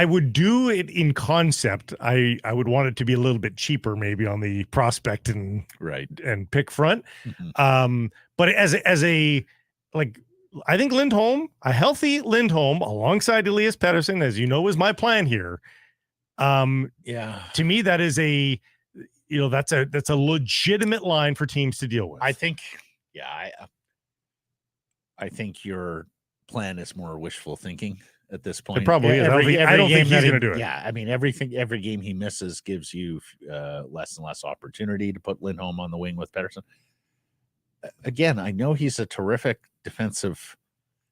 would do it in concept. I would want it to be a little bit cheaper, maybe on the prospect and pick front. But as a I think Lindholm, a healthy Lindholm alongside Elias Pettersson, as you know, is my plan here. To me, that is that's a legitimate line for teams to deal with. I think your plan is more wishful thinking at this point. It probably is. I don't think he's going to do it. Yeah, I mean, every game he misses gives you less and less opportunity to put Lindholm on the wing with Pettersson. Again, I know he's a terrific defensive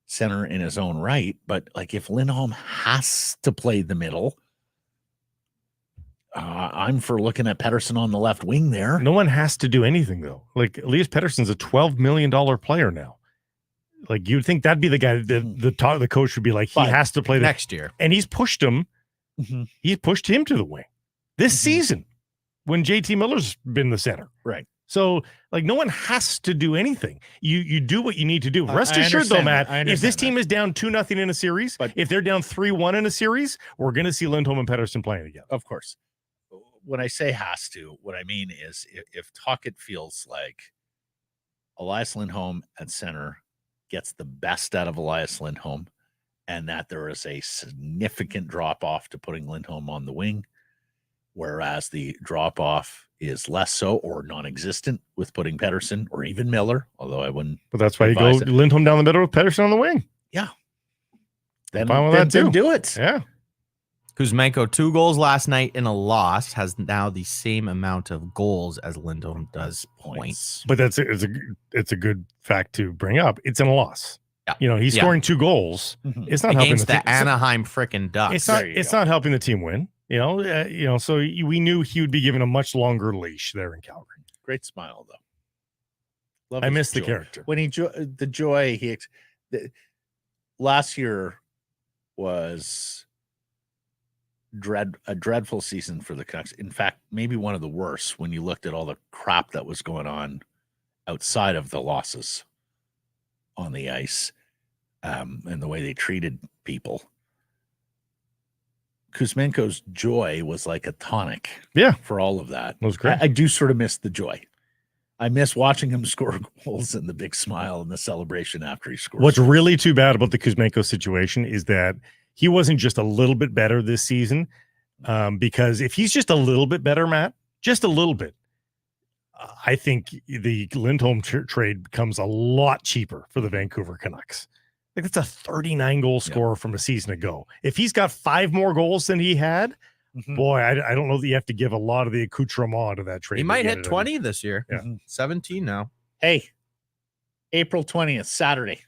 center in his own right, but like if Lindholm has to play the middle, I'm for looking at Pettersson on the left wing there. No one has to do anything though. Like Elias Pettersson's a $12 million player now. Like you'd think that'd be the guy that the coach would be like, he has to play next year. And he's pushed him. He's pushed him to the wing this season when JT Miller's been the center. Right. So, like, no one has to do anything. You do what you need to do. Rest assured, though, Matt, if this team is down 2-0 in a series, but if they're down 3-1 in a series, we're going to see Lindholm and Pettersson playing together. Of course. When I say has to, what I mean is if Tocchet feels like Elias Lindholm at center gets the best out of Elias Lindholm and that there is a significant drop-off to putting Lindholm on the wing, whereas the drop-off is less so or non-existent with putting Pettersson or even Miller, although I wouldn't. But that's why you go Lindholm down the middle with Pettersson on the wing. Yeah. Then do it. Yeah. Kuzmenko, 2 goals last night in a loss, has now the same amount of goals as Lindholm does points. But it's a good fact to bring up. It's in a loss. Yeah. He's scoring 2 goals. It's not against helping the Anaheim frickin' Ducks. It's not helping the team win. So we knew he would be given a much longer leash there in Calgary. Great smile, though. I miss the character. When the joy last year was a dreadful season for the Canucks. In fact, maybe one of the worst when you looked at all the crap that was going on outside of the losses on the ice and the way they treated people. Kuzmenko's joy was like a tonic for all of that. It was great. I do sort of miss the joy. I miss watching him score goals and the big smile and the celebration after he scores. What's really too bad about the Kuzmenko situation is that he wasn't just a little bit better this season. Because if he's just a little bit better, Matt, just a little bit, I think the Lindholm trade becomes a lot cheaper for the Vancouver Canucks. Like, it's a 39 goal scorer from a season ago. If he's got 5 more goals than he had, boy, I don't know that you have to give a lot of the accoutrement to that trade. He might hit 20 this year. Yeah. 17 now. Hey, April 20th, Saturday.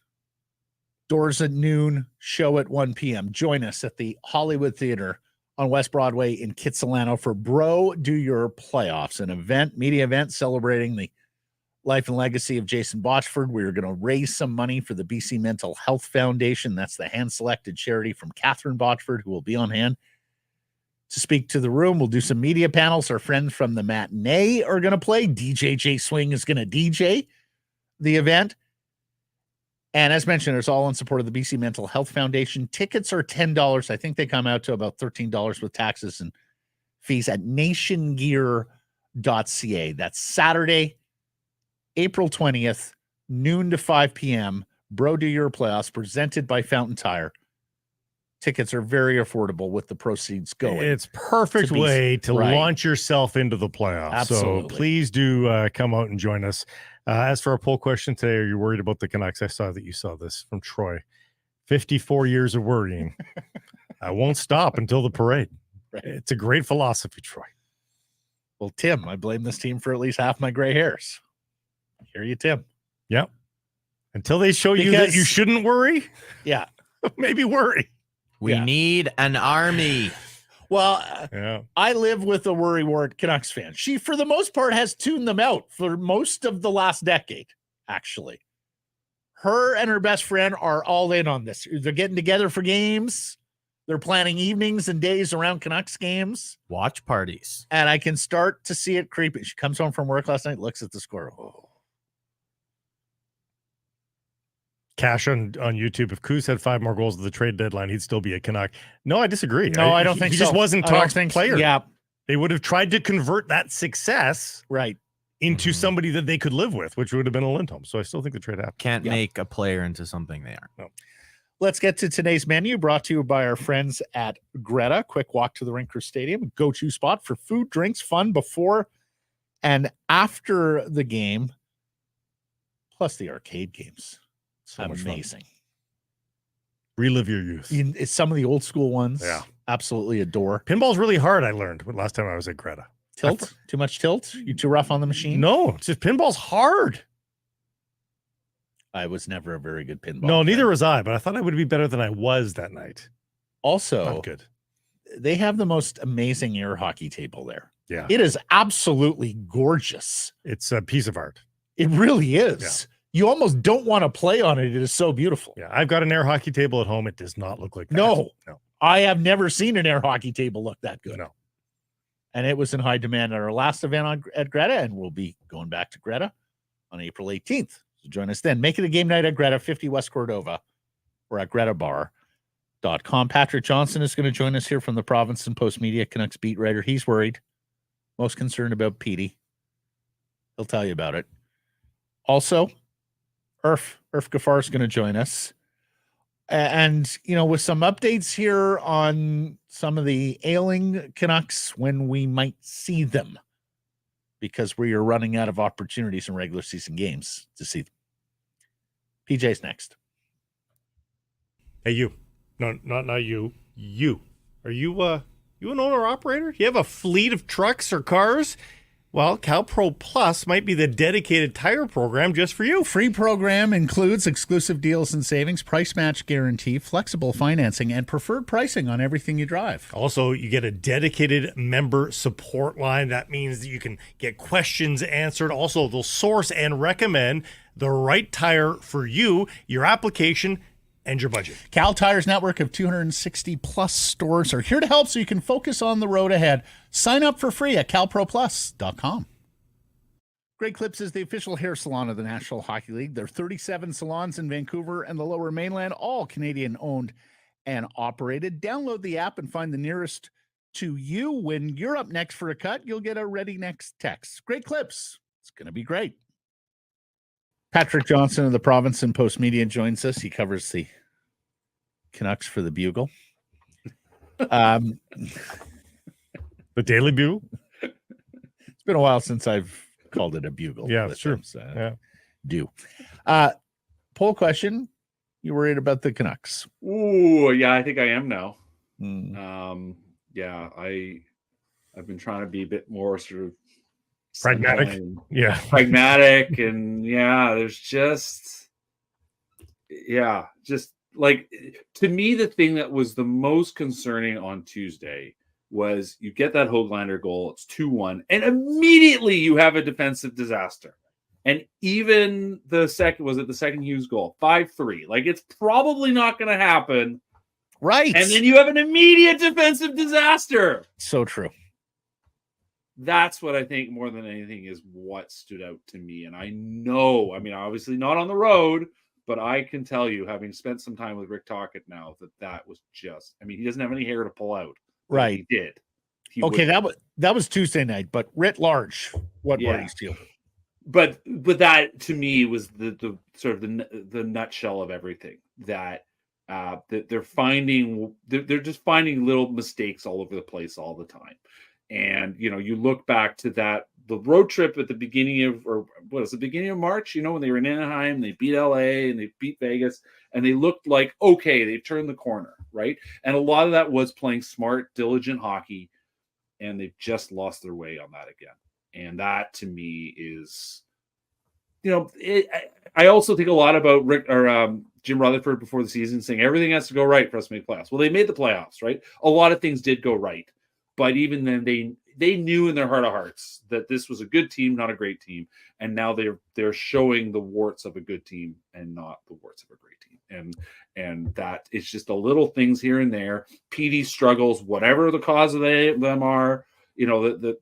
Doors at noon, show at 1 p.m. Join us at the Hollywood Theater on West Broadway in Kitsilano for Bro Do Your Playoffs, an media event celebrating the life and legacy of Jason Botchford. We're going to raise some money for the BC Mental Health Foundation. That's the hand-selected charity from Catherine Botchford, who will be on hand to speak to the room. We'll do some media panels. Our friends from the matinee are going to play. DJ J Swing is going to DJ the event. And as mentioned, it's all in support of the BC Mental Health Foundation. Tickets are $10. I think they come out to about $13 with taxes and fees at nationgear.ca. That's Saturday, April 20th, noon to 5 p.m. Bro Do Your Playoffs, presented by Fountain Tire. Tickets are very affordable with the proceeds going. It's perfect way to launch yourself into the playoffs. Absolutely. So please do come out and join us. As for our poll question today, are you worried about the Canucks? I saw that you saw this from Troy. 54 years of worrying. I won't stop until the parade. Right. It's a great philosophy, Troy. Well, Tim, I blame this team for at least half my gray hairs. I hear you, Tim. Yep. Until they show you that you shouldn't worry. Yeah. Maybe worry. We need an army. Well, I live with a worrywart Canucks fan. She, for the most part, has tuned them out for most of the last decade, actually. Her and her best friend are all in on this. They're getting together for games. They're planning evenings and days around Canucks games. Watch parties. And I can start to see it creeping. She comes home from work last night, looks at the score. Oh. Cash on YouTube. If Kuz had 5 more goals at the trade deadline, he'd still be a Canuck. No, I disagree. No, I don't think he so. He just wasn't top player. Yeah. They would have tried to convert that success into somebody that they could live with, which would have been a Lindholm. So I still think the trade happened. Can't make a player into something they aren't. No. Let's get to today's menu, brought to you by our friends at Greta. Quick walk to the Rinkers Stadium, go-to spot for food, drinks, fun before and after the game, plus the arcade games. So amazing. Relive your youth. It's some of the old school ones. Yeah. Absolutely adore. Pinball's really hard, I learned last time I was at Greta. Tilt? Too much tilt? You too rough on the machine? No, it's just pinball's hard. I was never a very good pinball. No, neither was I, but I thought I would be better than I was that night. Also, not good. They have the most amazing air hockey table there. Yeah. It is absolutely gorgeous. It's a piece of art. It really is. Yeah. You almost don't want to play on it. It is so beautiful. Yeah, I've got an air hockey table at home. It does not look like that. No. I have never seen an air hockey table look that good. No. And it was in high demand at our last event at Greta, and we'll be going back to Greta on April 18th. So join us then. Make it a game night at Greta, 50 West Cordova, or at gretabar.com. Patrick Johnston is going to join us here from the Province and Post Media, Canucks beat writer. He's worried, most concerned about Petey. He'll tell you about it. Also, Irf Gaffar is going to join us. And, with some updates here on some of the ailing Canucks when we might see them, because we are running out of opportunities in regular season games to see them. PJ's next. Hey, you. No, not you. You. Are you an owner-operator? Do you have a fleet of trucks or cars? Well, CalPro Plus might be the dedicated tire program just for you. Free program includes exclusive deals and savings, price match guarantee, flexible financing, and preferred pricing on everything you drive. Also, you get a dedicated member support line. That means that you can get questions answered. Also, they'll source and recommend the right tire for you, your application, and your budget. Cal Tire's network of 260 plus stores are here to help so you can focus on the road ahead. Sign up for free at calproplus.com. Great Clips is the official hair salon of the National Hockey League. There are 37 salons in Vancouver and the Lower Mainland, all Canadian owned and operated. Download the app and find the nearest to you. When you're up next for a cut, you'll get a ready next text. Great Clips. It's going to be great. Patrick Johnston of the Province and Post Media joins us. He covers the Canucks for the Bugle. The Daily Bugle? It's been a while since I've called it a Bugle. Yeah, that's true. Poll question. You worried about the Canucks? Ooh, yeah, I think I am now. Yeah, I've been trying to be a bit more sort of pragmatic. Yeah. Pragmatic. And there's just like, to me, the thing that was the most concerning on Tuesday was you get that Höglander goal. It's 2-1. And immediately you have a defensive disaster. And even the second Hughes goal, 5-3. Like, it's probably not going to happen. Right. And then you have an immediate defensive disaster. So true. That's what I think more than anything is what stood out to me. And I know, I mean, obviously not on the road, but I can tell you, having spent some time with Rick Tocchet now, that was just, I mean, he doesn't have any hair to pull out. Right. He did. That was Tuesday night, but writ large, what worries you? But that to me was the sort of the nutshell of everything, that they're just finding little mistakes all over the place all the time. And you look back to the road trip at the beginning of March, when they were in Anaheim, they beat LA and they beat Vegas, and they looked like, okay, they turned the corner, right? And a lot of that was playing smart, diligent hockey, and they've just lost their way on that again. And that to me is, I also think a lot about Jim Rutherford before the season saying everything has to go right for us to make playoffs. Well, they made the playoffs, right? A lot of things did go right, but even then they knew in their heart of hearts that this was a good team, not a great team. And now they're showing the warts of a good team and not the warts of a great team. And that it's just a little things here and there. PD struggles, whatever the cause of them are. The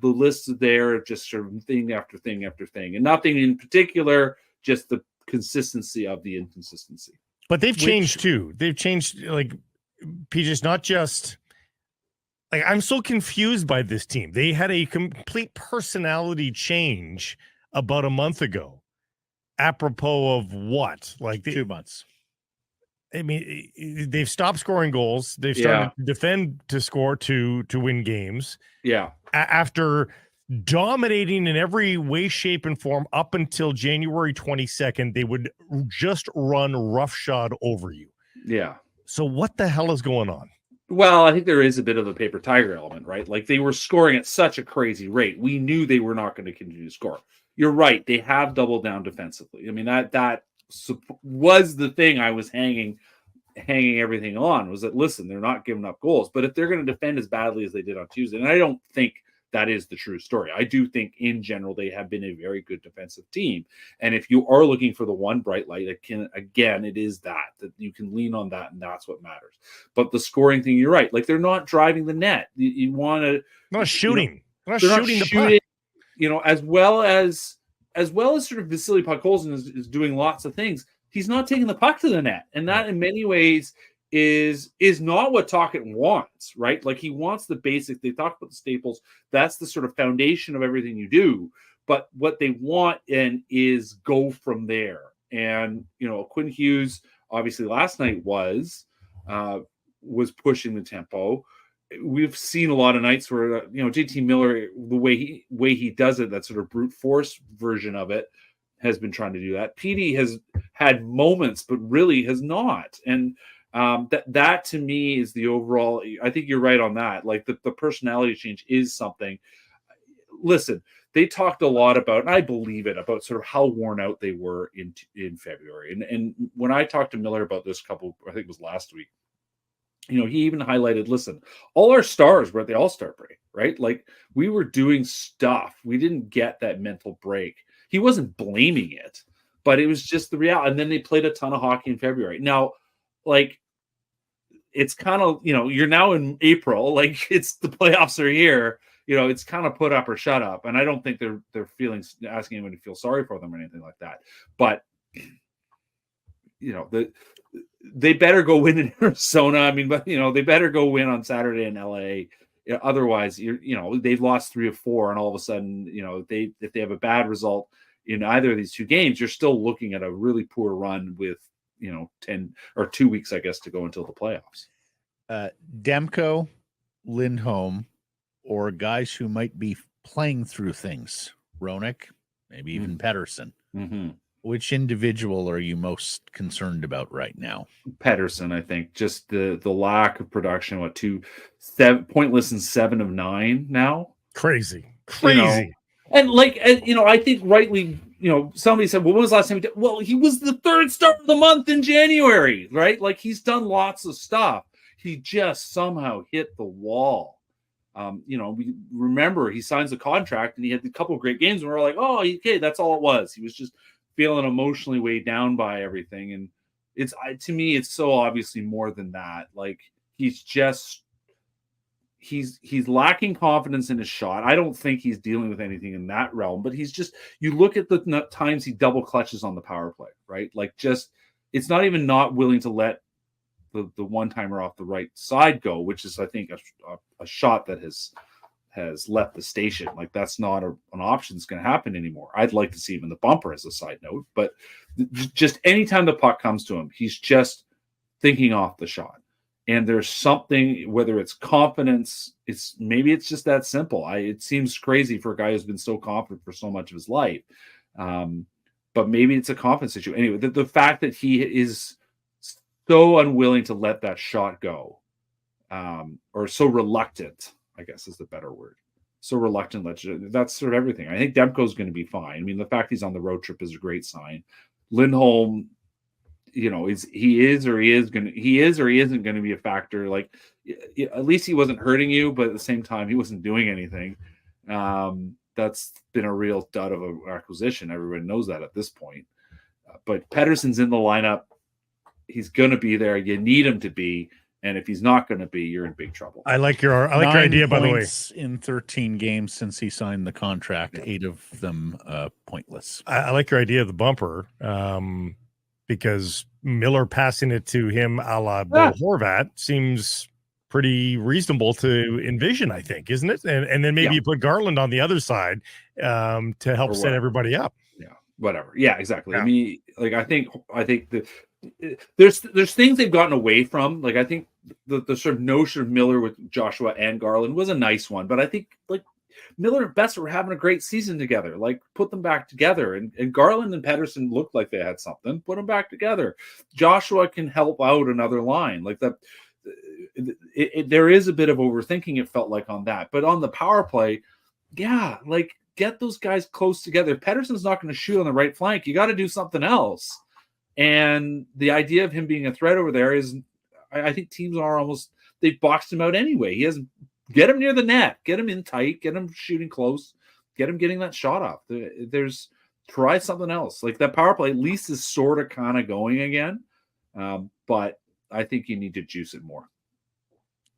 list is there, just sort of thing after thing after thing, and nothing in particular, just the consistency of the inconsistency. But they've changed too. They've changed, like, PJ's not just like, I'm so confused by this team. They had a complete personality change about a month ago. Apropos of what? Like 2 months. I mean, they've stopped scoring goals. They've started to defend to score to win games. Yeah. After dominating in every way, shape, and form up until January 22nd, they would just run roughshod over you. Yeah. So what the hell is going on? Well, I think there is a bit of a paper tiger element, right? Like, they were scoring at such a crazy rate. We knew they were not going to continue to score. You're right. They have doubled down defensively. I mean, that was the thing I was hanging everything on, was that, listen, they're not giving up goals, but if they're going to defend as badly as they did on Tuesday, and I don't think that is the true story. I do think in general they have been a very good defensive team, and if you are looking for the one bright light, it is that you can lean on that, and that's what matters. But the scoring thing, you're right. Like, they're not driving the net. You want to not shooting. They're not shooting the puck. As well as sort of Vasily Podkolzin is doing lots of things. He's not taking the puck to the net. And that in many ways is not what Tocchet wants, right? Like, he wants the basic. They talk about the staples. That's the sort of foundation of everything you do. But what they want is go from there. And, Quinn Hughes, obviously last night was pushing the tempo. We've seen a lot of nights where, JT Miller, the way he does it, that sort of brute force version of it, has been trying to do that. PD has had moments, but really has not. And that to me is the overall. I think you're right on that. Like, the personality change is something. Listen, they talked a lot about, and I believe it, about sort of how worn out they were in February. And when I talked to Miller about this I think it was last week, he even highlighted, listen, all our stars were at the All-Star break, right? Like, we were doing stuff. We didn't get that mental break. He wasn't blaming it, but it was just the reality. And then they played a ton of hockey in February. Now, like, it's kind of, you're now in April, like, it's the playoffs are here. It's kind of put up or shut up. And I don't think they're asking anyone to feel sorry for them or anything like that. But, they better go win in Arizona. I mean, but they better go win on Saturday in LA. Otherwise, they've lost 3 of 4, and all of a sudden, if they have a bad result in either of these 2 games, you're still looking at a really poor run with 10 or 2 weeks, I guess, to go until the playoffs. Demko, Lindholm, or guys who might be playing through things. Roenick, maybe even Pettersson. Mm-hmm. Which individual are you most concerned about right now? Pettersson, I think. Just the lack of production. Pointless in 7 of 9 now. Crazy. And I think rightly, somebody said, well, when was the last time he did? Well, he was the 3rd start of the month in January, right? Like, he's done lots of stuff. He just somehow hit the wall. We remember he signs a contract and he had a couple of great games and we're like, oh, okay, that's all it was. He was just feeling emotionally weighed down by everything. And to me, it's so obviously more than that. Like, he's lacking confidence in his shot. I don't think he's dealing with anything in that realm, but you look at the times he double clutches on the power play, right? Like, it's not even not willing to let the one-timer off the right side go, which is, I think, a shot that has left the station. Like, that's not an option that's going to happen anymore. I'd like to see him in the bumper as a side note, but just anytime the puck comes to him, he's just thinking off the shot. And there's something, whether it's confidence, maybe it's just that simple. It seems crazy for a guy who's been so confident for so much of his life. But maybe it's a confidence issue. Anyway, the fact that he is so unwilling to let that shot go, or so reluctant, I guess is the better word. So reluctant. That's sort of everything. I think Demko's going to be fine. I mean, the fact he's on the road trip is a great sign. Lindholm, he is or he isn't going to be a factor. Like, at least he wasn't hurting you, but at the same time, he wasn't doing anything. That's been a real dud of an acquisition. Everybody knows that at this point. But Pettersson's in the lineup. He's going to be there. You need him to be. And if he's not going to be, you're in big trouble. I like your idea, by the way. In 13 games since he signed the contract, 8 of them pointless. I like your idea of the bumper, because Miller passing it to him a la Bo Horvat seems pretty reasonable to envision, I think, isn't it? And then maybe you put Garland on the other side to help set everybody up. Yeah, whatever. Yeah, exactly. Yeah. I mean, like, I think there's things they've gotten away from. Like, I think the sort of notion of Miller with Joshua and Garland was a nice one, but I think, like, Miller and Besser were having a great season together. Like, put them back together. And Garland and Pettersson looked like they had something. Put them back together. Joshua can help out another line. Like, that. There is a bit of overthinking, it felt like, on that. But on the power play, like, get those guys close together. Pettersson's not going to shoot on the right flank. You got to do something else. And the idea of him being a threat over there is, I think teams are they've boxed him out anyway. He hasn't. Get him near the net. Get him in tight. Get him shooting close. Get him getting that shot off. Try something else. Like, that power play at least is sort of kind of going again. But I think you need to juice it more.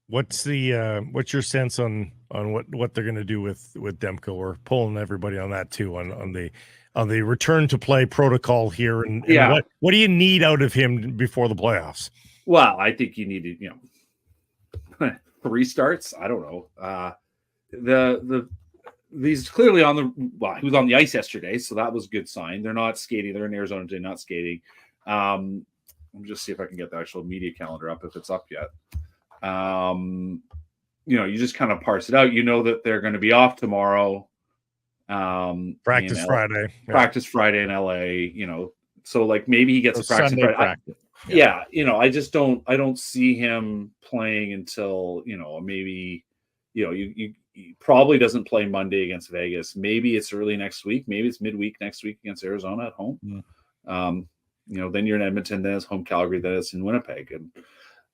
What's your sense on what they're going to do with Demko? We're pulling everybody on that too, on the return to play protocol here. And what do you need out of him before the playoffs? Well, I think you need to, 3 starts. I don't know. He's clearly he was on the ice yesterday, so that was a good sign. They're not skating. They're in Arizona today, not skating. Let me just see if I can get the actual media calendar up, if it's up yet. You just kind of parse it out. You know that they're going to be off tomorrow. Practice Friday. Practice Friday in LA. So, like, maybe he gets a practice Sunday Friday. practice. I don't see him playing until, maybe, he probably doesn't play Monday against Vegas. Maybe it's early next week. Maybe it's midweek next week against Arizona at home. Then you're in Edmonton, then it's home Calgary, then it's in Winnipeg. And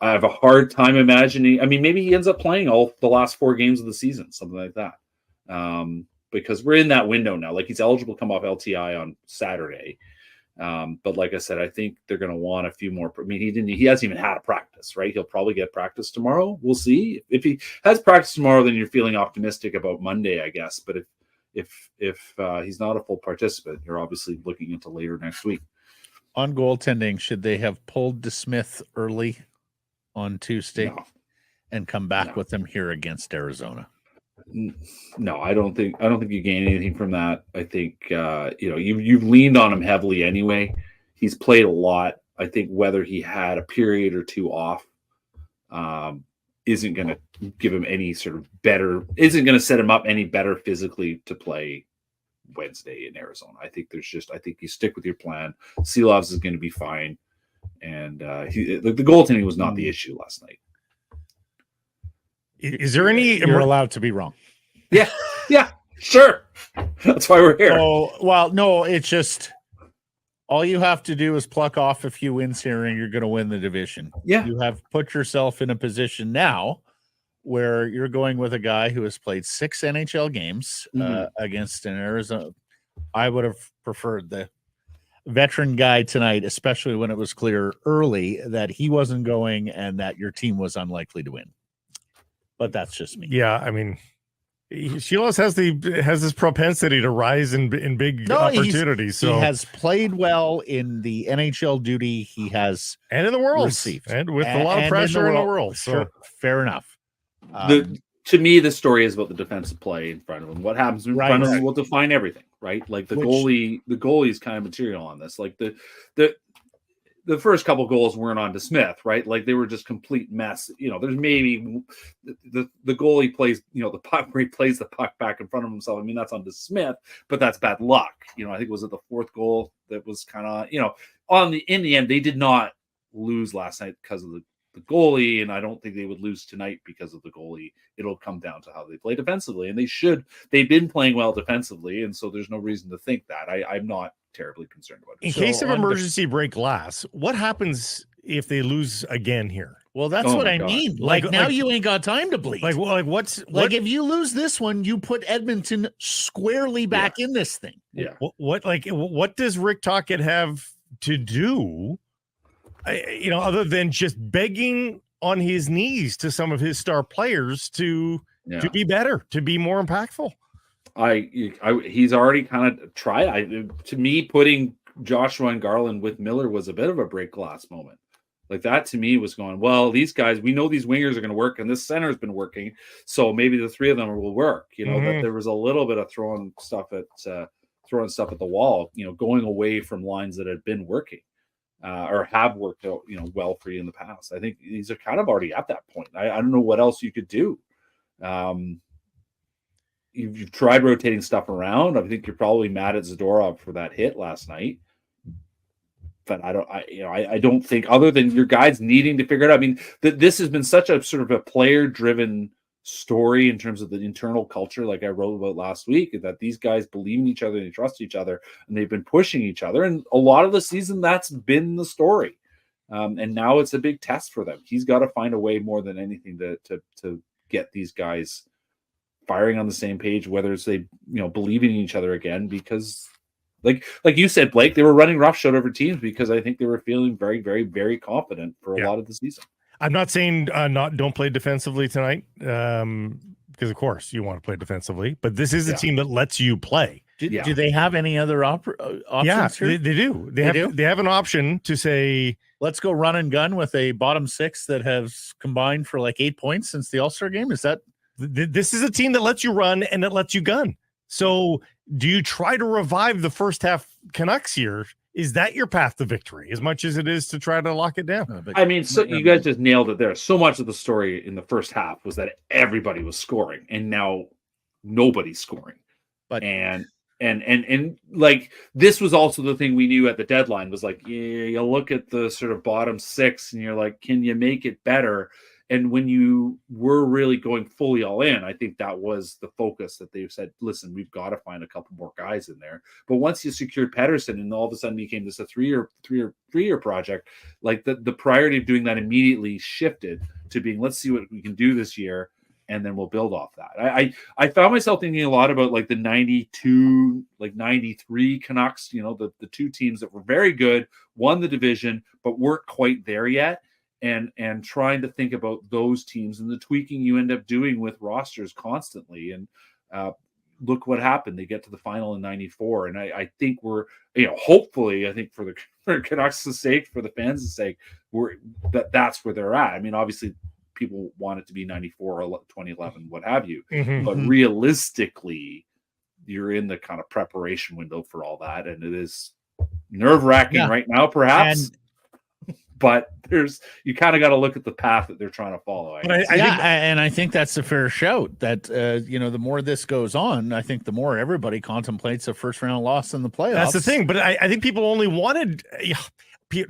I have a hard time imagining. I mean, maybe he ends up playing all the last 4 games of the season, something like that. Because we're in that window now. Like, he's eligible to come off LTI on Saturday. But like I said, I think they're going to want a few more. I mean, he hasn't even had a practice, right? He'll probably get practice tomorrow. We'll see. If he has practice tomorrow, then you're feeling optimistic about Monday, I guess. But if he's not a full participant, you're obviously looking into later next week. On goaltending, should they have pulled DeSmith early on Tuesday? and come back with them here against Arizona? No, I don't think you gain anything from that. I think you've leaned on him heavily anyway. He's played a lot. I think whether he had a period or two off isn't going to give him any sort of better, isn't going to set him up any better physically to play Wednesday in Arizona. I think you stick with your plan. Seelovs is going to be fine. And the goaltending was not the issue last night. Is there any? You're allowed to be wrong. Yeah, sure. That's why we're here. Oh, well, no, it's just all you have to do is pluck off a few wins here, and you're going to win the division. Yeah, you have put yourself in a position now where you're going with a guy who has played 6 NHL games against an Arizona. I would have preferred the veteran guy tonight, especially when it was clear early that he wasn't going and that your team was unlikely to win. But that's just me. Yeah, I mean, Shelos has this propensity to rise in big opportunities. So he has played well in the NHL duty. He has and in the world received, and with a lot of pressure in the world. So sure, fair enough. To me, the story is about the defensive play in front of him. What happens in front of him will define everything, right? Like the goalie is kind of material on this. Like the first couple goals weren't on DeSmith, right? Like they were just complete mess. There's maybe the goalie plays, the puck where he plays the puck back in front of himself. I mean, that's on DeSmith, but that's bad luck. I think it was at the fourth goal that was kind of, in the end, they did not lose last night because of the goalie, and I don't think they would lose tonight because of the goalie. It'll come down to how they play defensively, and they've been playing well defensively, and so there's no reason to think that. I'm not terribly concerned about it. In case of emergency break glass, what happens if they lose again here? Well, that's what I mean. Like now you ain't got time to bleed. What if you lose this one, you put Edmonton squarely back in this thing. Yeah. What does Rick Tocchet have to do? Other than just begging on his knees to some of his star players to be better, to be more impactful. He's already kind of tried. To me, putting Joshua and Garland with Miller was a bit of a break glass moment. Like that to me was going, well, these guys, we know these wingers are going to work, and this center has been working, so maybe the three of them will work. That there was a little bit of throwing stuff at the wall. Going away from lines that had been working. Or have worked out, well for you in the past. I think these are kind of already at that point. I don't know what else you could do. You've tried rotating stuff around. I think you're probably mad at Zadorov for that hit last night. But I don't think, other than your guys needing to figure it out. I mean, this has been such a sort of a player-driven story in terms of the internal culture, like I wrote about last week, that these guys believe in each other and they trust each other, and they've been pushing each other. And a lot of the season, that's been the story. And now it's a big test for them. He's got to find a way more than anything to get these guys firing on the same page, whether it's they believing in each other again, because like you said, Blake, they were running roughshod over teams because I think they were feeling very, very, very confident for a lot of the season. I'm not saying don't play defensively tonight, because of course you want to play defensively, but this is a team that lets you play. Do they have any other options? Yeah, here? They do. They have an option to say, let's go run and gun with a bottom six that has combined for like 8 points since the All-Star game. Is that this is a team that lets you run and that lets you gun? So do you try to revive the first half Canucks here? Is that your path to victory as much as it is to try to lock it down? I mean, so you guys just nailed it there. So much of the story in the first half was that everybody was scoring, and now nobody's scoring. But and like this was also the thing we knew at the deadline was like, you look at the sort of bottom six and you're like, can you make it better? And when you were really going fully all in, I think that was the focus that they've said, listen, we've got to find a couple more guys in there. But once you secured Pettersson and all of a sudden became this a three-year project, like the priority of doing that immediately shifted to being, let's see what we can do this year, and then we'll build off that. I found myself thinking a lot about like the 92, like 93 Canucks, the two teams that were very good, won the division, but weren't quite there yet. And trying to think about those teams and the tweaking you end up doing with rosters constantly. And look what happened. They get to the final in 94. And I think we're, hopefully, I think for the Canucks' sake, for the fans' sake, that's where they're at. I mean, obviously people want it to be 94 or 2011, what have you. Mhm. But realistically, you're in the kind of preparation window for all that, and it is nerve-wracking right now, perhaps. But you kind of got to look at the path that they're trying to follow. I think that's a fair shout. That the more this goes on, I think the more everybody contemplates a first-round loss in the playoffs. That's the thing. But I think people only wanted.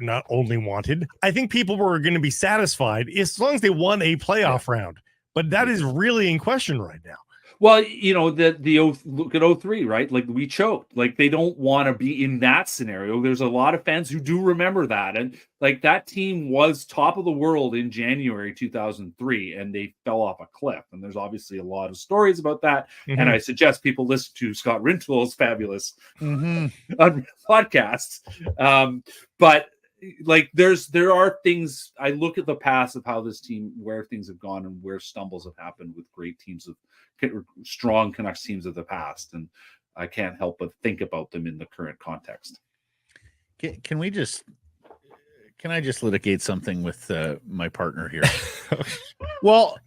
Not only wanted. I think people were going to be satisfied as long as they won a playoff round. But that is really in question right now. Well, look at 03, right? Like, we choked. Like, they don't want to be in that scenario. There's a lot of fans who do remember that. And like, that team was top of the world in January 2003, and they fell off a cliff. And there's obviously a lot of stories about that. Mm-hmm. And I suggest people listen to Scott Rintoul's fabulous podcasts. But like, there are things. I look at the past of how this team, where things have gone and where stumbles have happened with great teams of strong Canucks teams of the past, and I can't help but think about them in the current context. Can I just litigate something with my partner here? Well,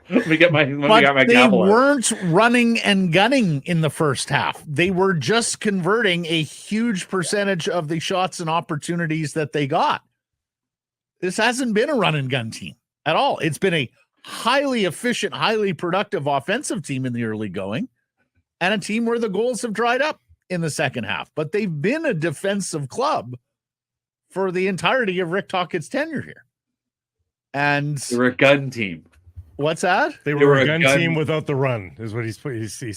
let me get my they weren't running and gunning in the first half. They were just converting a huge percentage of the shots and opportunities that they got. This hasn't been a run and gun team at all. It's been a highly efficient, highly productive offensive team in the early going, and a team where the goals have dried up in the second half. But they've been a defensive club for the entirety of Rick Tocchet's tenure here. And they're a gun team. What's that? They were a gun team without the run, is what he's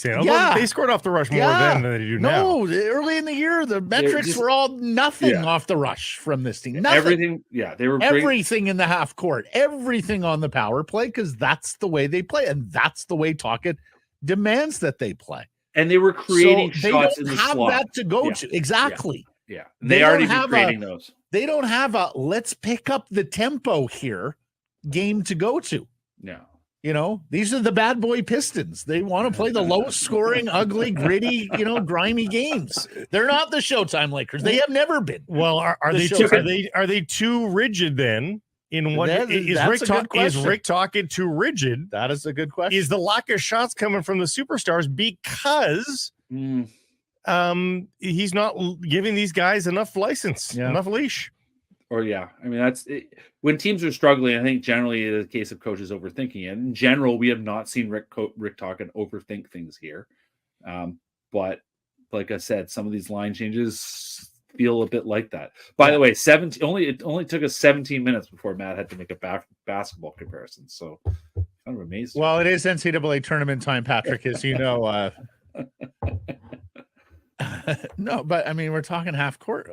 saying. Although they scored off the rush more then than they do now. No, early in the year, the metrics were all nothing off the rush from this team. Nothing. Everything, they were everything in the half court, everything on the power play, because that's the way they play, and that's the way Tocchet demands that they play. And they were creating shots in the slot. They don't have that to go to. Exactly. Yeah. They already been creating those. They don't have a let's pick up the tempo here game to go to. No. These are the bad boy Pistons. They want to play the low scoring, ugly, gritty, grimy games. They're not the Showtime Lakers. They have never been. Well, are they too rigid then? In what is Rick Tocchet too rigid? That is a good question. Is the lack of shots coming from the superstars because he's not giving these guys enough license, enough leash? Or I mean, that's it. When teams are struggling, I think generally it is a case of coaches overthinking it. In general, we have not seen Rick Tocchet overthink things here. But like I said, some of these line changes feel a bit like that. By the way, it only took us 17 minutes before Matt had to make a basketball comparison. So kind of amazing. Well, it is NCAA tournament time, Patrick, as you know. No, but I mean, we're talking half court.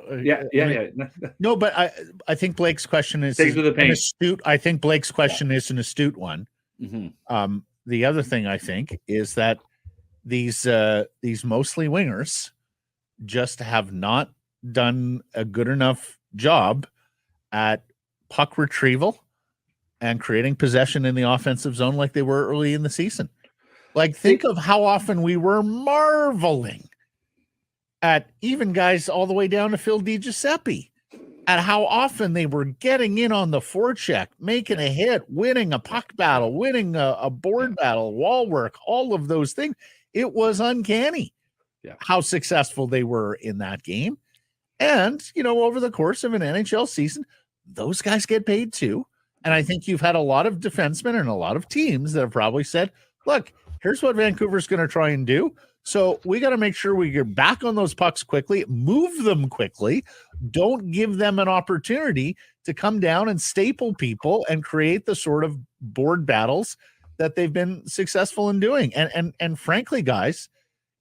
No, but I think Blake's question is an astute. I think Blake's question is an astute one. Mm-hmm. The other thing I think is that these mostly wingers just have not done a good enough job at puck retrieval and creating possession in the offensive zone like they were early in the season. Like, think of how often we were marveling at even guys all the way down to Phil DiGiuseppe, at how often they were getting in on the forecheck, making a hit, winning a puck battle, winning a board battle, wall work, all of those things. It was uncanny how successful they were in that game. And, over the course of an NHL season, those guys get paid too. And I think you've had a lot of defensemen and a lot of teams that have probably said, look, here's what Vancouver's going to try and do. So we got to make sure we get back on those pucks quickly, move them quickly. Don't give them an opportunity to come down and staple people and create the sort of board battles that they've been successful in doing. And frankly, guys,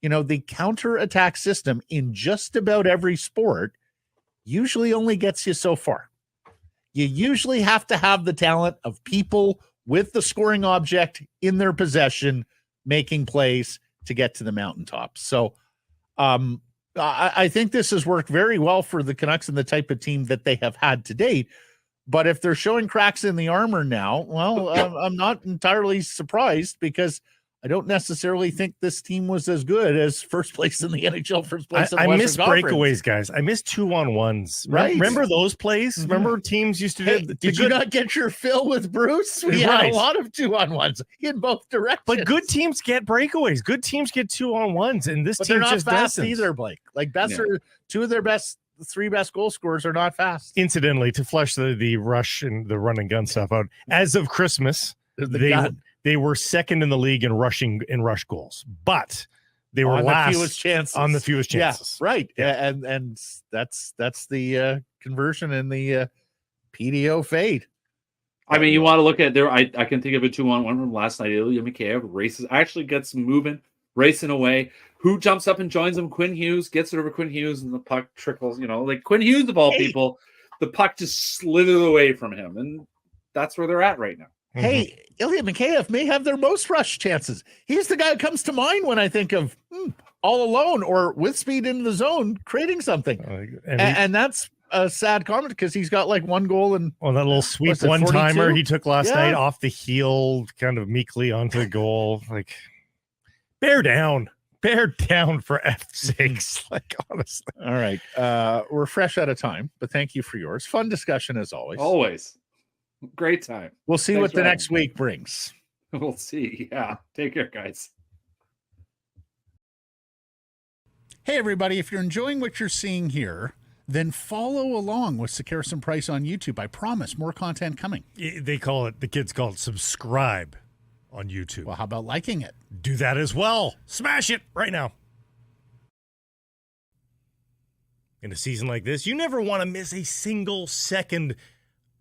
the counterattack system in just about every sport usually only gets you so far. You usually have to have the talent of people with the scoring object in their possession, making plays to get to the mountaintop. So I think this has worked very well for the Canucks and the type of team that they have had to date. But if they're showing cracks in the armor now, well, I'm not entirely surprised, because I don't necessarily think this team was as good as first place in the NHL, first place in the I Western miss Conference. breakaways, guys. I miss 2-on-1s. Right. Remember those plays? Mm-hmm. Remember teams used to do. Did you not get your fill with Bruce? We had a lot of 2-on-1s in both directions. But good teams get breakaways. Good teams get 2-on-1s, and this team just fast doesn't either, Blake. Like two of their three best goal scorers are not fast. Incidentally, to flesh the rush and the run and gun stuff out, as of Christmas, they were second in the league in rush goals, but they were last on the fewest chances. Yeah, right. Yeah. And that's the conversion and the PDO fade. I mean, you want to look at there. I can think of a 2-on-1 from last night. Ilya Mikheyev races, actually gets moving, racing away. Who jumps up and joins him? Quinn Hughes gets it over Quinn Hughes, and the puck trickles. Like Quinn Hughes of all people, the puck just slithered away from him, and that's where they're at right now. Hey, Ilya Mikheyev may have their most rush chances. He's the guy that comes to mind when I think of all alone or with speed in the zone, creating something. And that's a sad comment because he's got like one goal and that little sweep one-timer he took last night off the heel, kind of meekly onto the goal. Like, bear down for F's sakes. Like, honestly. All right. We're fresh out of time, but thank you for yours. Fun discussion as always. Always. Great time. We'll see what the next week brings. We'll see. Yeah. Take care, guys. Hey, everybody. If you're enjoying what you're seeing here, then follow along with Sekeres Price on YouTube. I promise more content coming. The kids call it subscribe on YouTube. Well, how about liking it? Do that as well. Smash it right now. In a season like this, you never want to miss a single second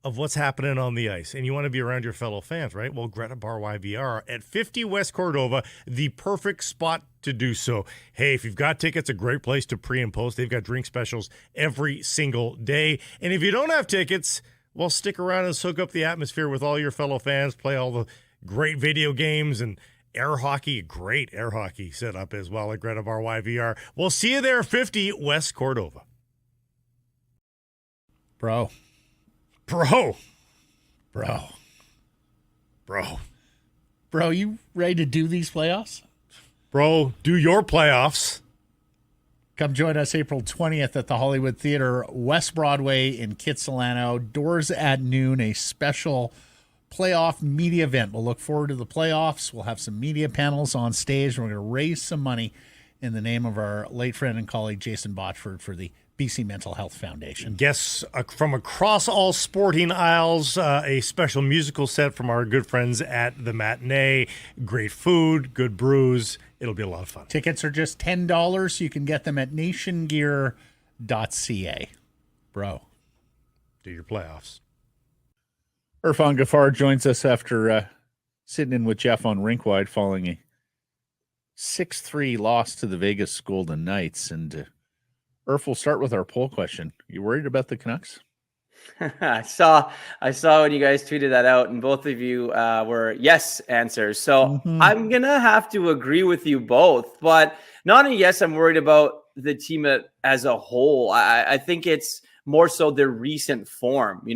of what's happening on the ice, and you want to be around your fellow fans, right? Well, Greta Bar YVR at 50 West Cordova, the perfect spot to do so. Hey, if you've got tickets, a great place to pre and post. They've got drink specials every single day. And if you don't have tickets, well, stick around and soak up the atmosphere with all your fellow fans, play all the great video games and air hockey, great air hockey setup as well at Greta Bar YVR. We'll see you there, 50 West Cordova. Bro, you ready to do these playoffs? Bro, do your playoffs. Come join us April 20th at the Hollywood Theater, West Broadway in Kitsilano. Doors at noon, a special playoff media event. We'll look forward to the playoffs. We'll have some media panels on stage. We're going to raise some money in the name of our late friend and colleague Jason Botchford for the BC Mental Health Foundation. Guests from across all sporting aisles, a special musical set from our good friends at the Matinee, great food, good brews. It'll be a lot of fun. Tickets are just $10. You can get them at nationgear.ca. Bro, do your playoffs. Irfaan Gaffar joins us after sitting in with Jeff on Rinkwide following a 6-3 loss to the Vegas Golden Knights. And Irf, we'll start with our poll question. You worried about the Canucks? I saw when you guys tweeted that out, and both of you were yes answers. So I'm going to have to agree with you both. But not a yes, I'm worried about the team as a whole. I think it's more so their recent form.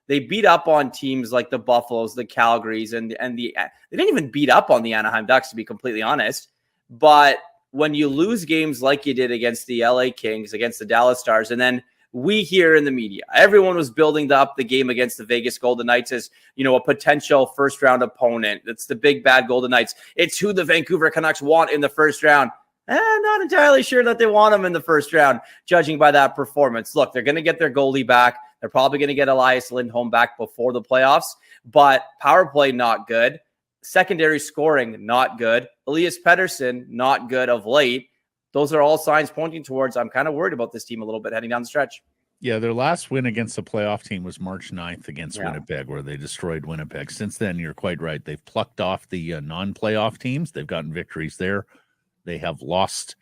They beat up on teams like the Buffaloes, the Calgarys, and they didn't even beat up on the Anaheim Ducks, to be completely honest. But when you lose games like you did against the LA Kings, against the Dallas Stars, and then we here in the media, everyone was building up the game against the Vegas Golden Knights as, a potential first-round opponent. It's the big, bad Golden Knights. It's who the Vancouver Canucks want in the first round. Not entirely sure that they want them in the first round, judging by that performance. Look, they're going to get their goalie back. They're probably going to get Elias Lindholm back before the playoffs, but power play, not good. Secondary scoring, not good. Elias Pettersson, not good of late. Those are all signs pointing towards I'm kind of worried about this team a little bit heading down the stretch. Yeah, their last win against the playoff team was March 9th against Winnipeg, where they destroyed Winnipeg. Since then, you're quite right. They've plucked off the non-playoff teams. They've gotten victories there. They have lost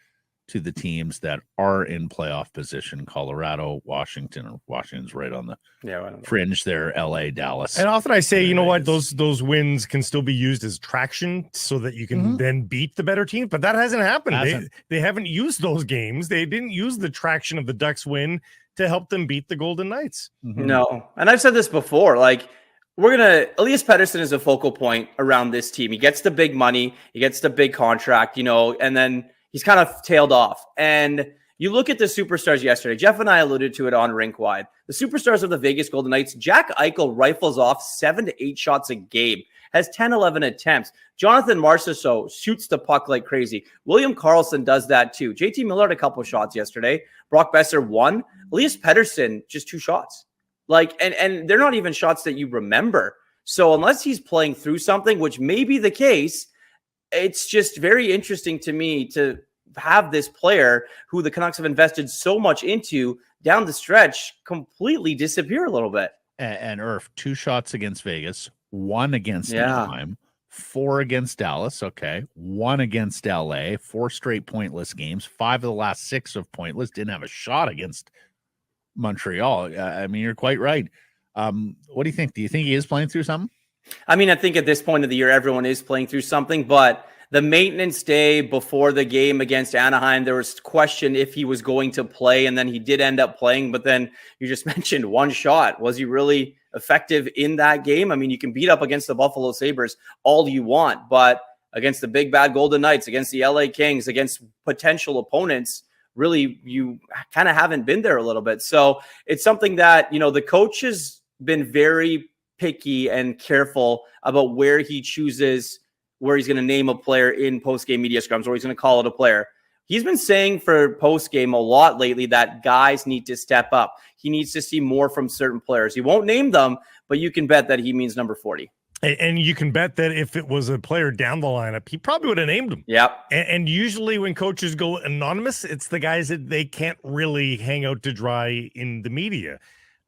to the teams that are in playoff position, Colorado, Washington, or Washington's right on the fringe there, LA, Dallas. And often I say, you know what, those wins can still be used as traction so that you can then beat the better team, but that hasn't happened. They haven't used those games. They didn't use the traction of the Ducks win to help them beat the Golden Knights. No. And I've said this before, Elias Pettersson is a focal point around this team. He gets the big money, he gets the big contract, and then he's kind of tailed off. And you look at the superstars yesterday. Jeff and I alluded to it on Rink Wide. The superstars of the Vegas Golden Knights, Jack Eichel rifles off 7 to 8 shots a game, has 10, 11 attempts. Jonathan Marchessault shoots the puck like crazy. William Karlsson does that too. JT Miller had a couple shots yesterday. Brock Besser 1. Elias Pettersson, just 2 shots. And they're not even shots that you remember. So unless he's playing through something, which may be the case, it's just very interesting to me to have this player who the Canucks have invested so much into down the stretch completely disappear a little bit. And Irf, 2 shots against Vegas, 1 against Anaheim, 4 against Dallas. Okay. 1 against LA, 4 straight pointless games, 5 of the last 6 of pointless. Didn't have a shot against Montreal. I mean, you're quite right. What do you think? Do you think he is playing through something? I mean, I think at this point of the year, everyone is playing through something, but the maintenance day before the game against Anaheim, there was question if he was going to play, and then he did end up playing. But then you just mentioned 1 shot. Was he really effective in that game? I mean, you can beat up against the Buffalo Sabres all you want, but against the big bad Golden Knights, against the LA Kings, against potential opponents, really, you kind of haven't been there a little bit. So it's something that, the coach has been very picky and careful about where he chooses, where he's going to name a player in post-game media scrums, or he's going to call it a player. He's been saying for post-game a lot lately that guys need to step up. He needs to see more from certain players. He won't name them, but you can bet that he means number 40. And you can bet that if it was a player down the lineup, he probably would have named him. Yep. And usually when coaches go anonymous, it's the guys that they can't really hang out to dry in the media.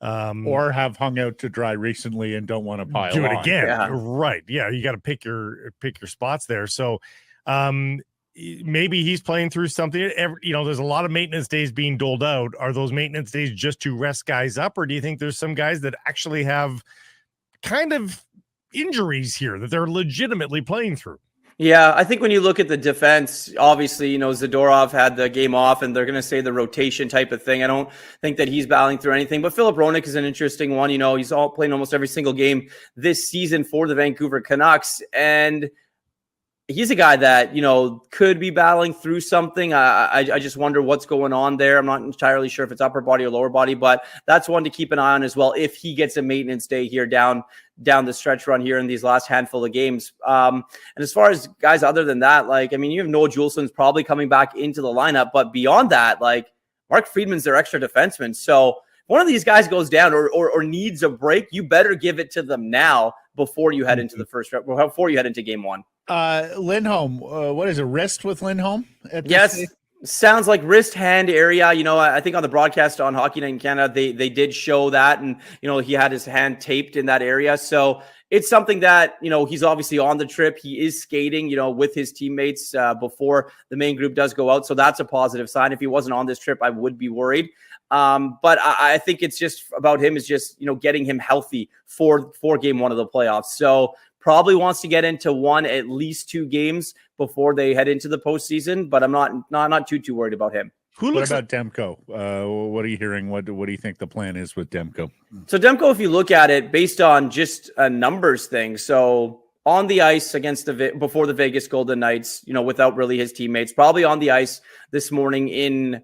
Or have hung out to dry recently and don't want to pile do it on. again. Yeah. Right. Yeah. You got to pick your spots there. So maybe he's playing through something. There's a lot of maintenance days being doled out. Are those maintenance days just to rest guys up? Or do you think there's some guys that actually have kind of injuries here that they're legitimately playing through? Yeah, I think when you look at the defense, obviously, Zadorov had the game off, and they're going to say the rotation type of thing. I don't think that he's battling through anything, but Philip Roenick is an interesting one. He's all playing almost every single game this season for the Vancouver Canucks, and he's a guy that, could be battling through something. I just wonder what's going on there. I'm not entirely sure if it's upper body or lower body, but that's one to keep an eye on as well if he gets a maintenance day here down the stretch run here in these last handful of games. And as far as guys other than that, you have Noah Juulsen's probably coming back into the lineup, but beyond that, Mark Friedman's their extra defenseman. So if one of these guys goes down or needs a break, you better give it to them now before you head into the first round, before you head into game 1. Lindholm, what is it, wrist with Lindholm? Yes, sounds like wrist hand area. I think on the broadcast on Hockey Night in Canada, they did show that, and he had his hand taped in that area. So it's something that he's obviously on the trip. He is skating, with his teammates before the main group does go out. So that's a positive sign. If he wasn't on this trip, I would be worried. But I think it's just about him is just getting him healthy for game 1 of the playoffs. So probably wants to get into at least 2 games before they head into the postseason, but I'm not too worried about him. What about Demko? What are you hearing? What do you think the plan is with Demko? So Demko, if you look at it based on just a numbers thing, so on the ice against before the Vegas Golden Knights, without really his teammates, probably on the ice this morning in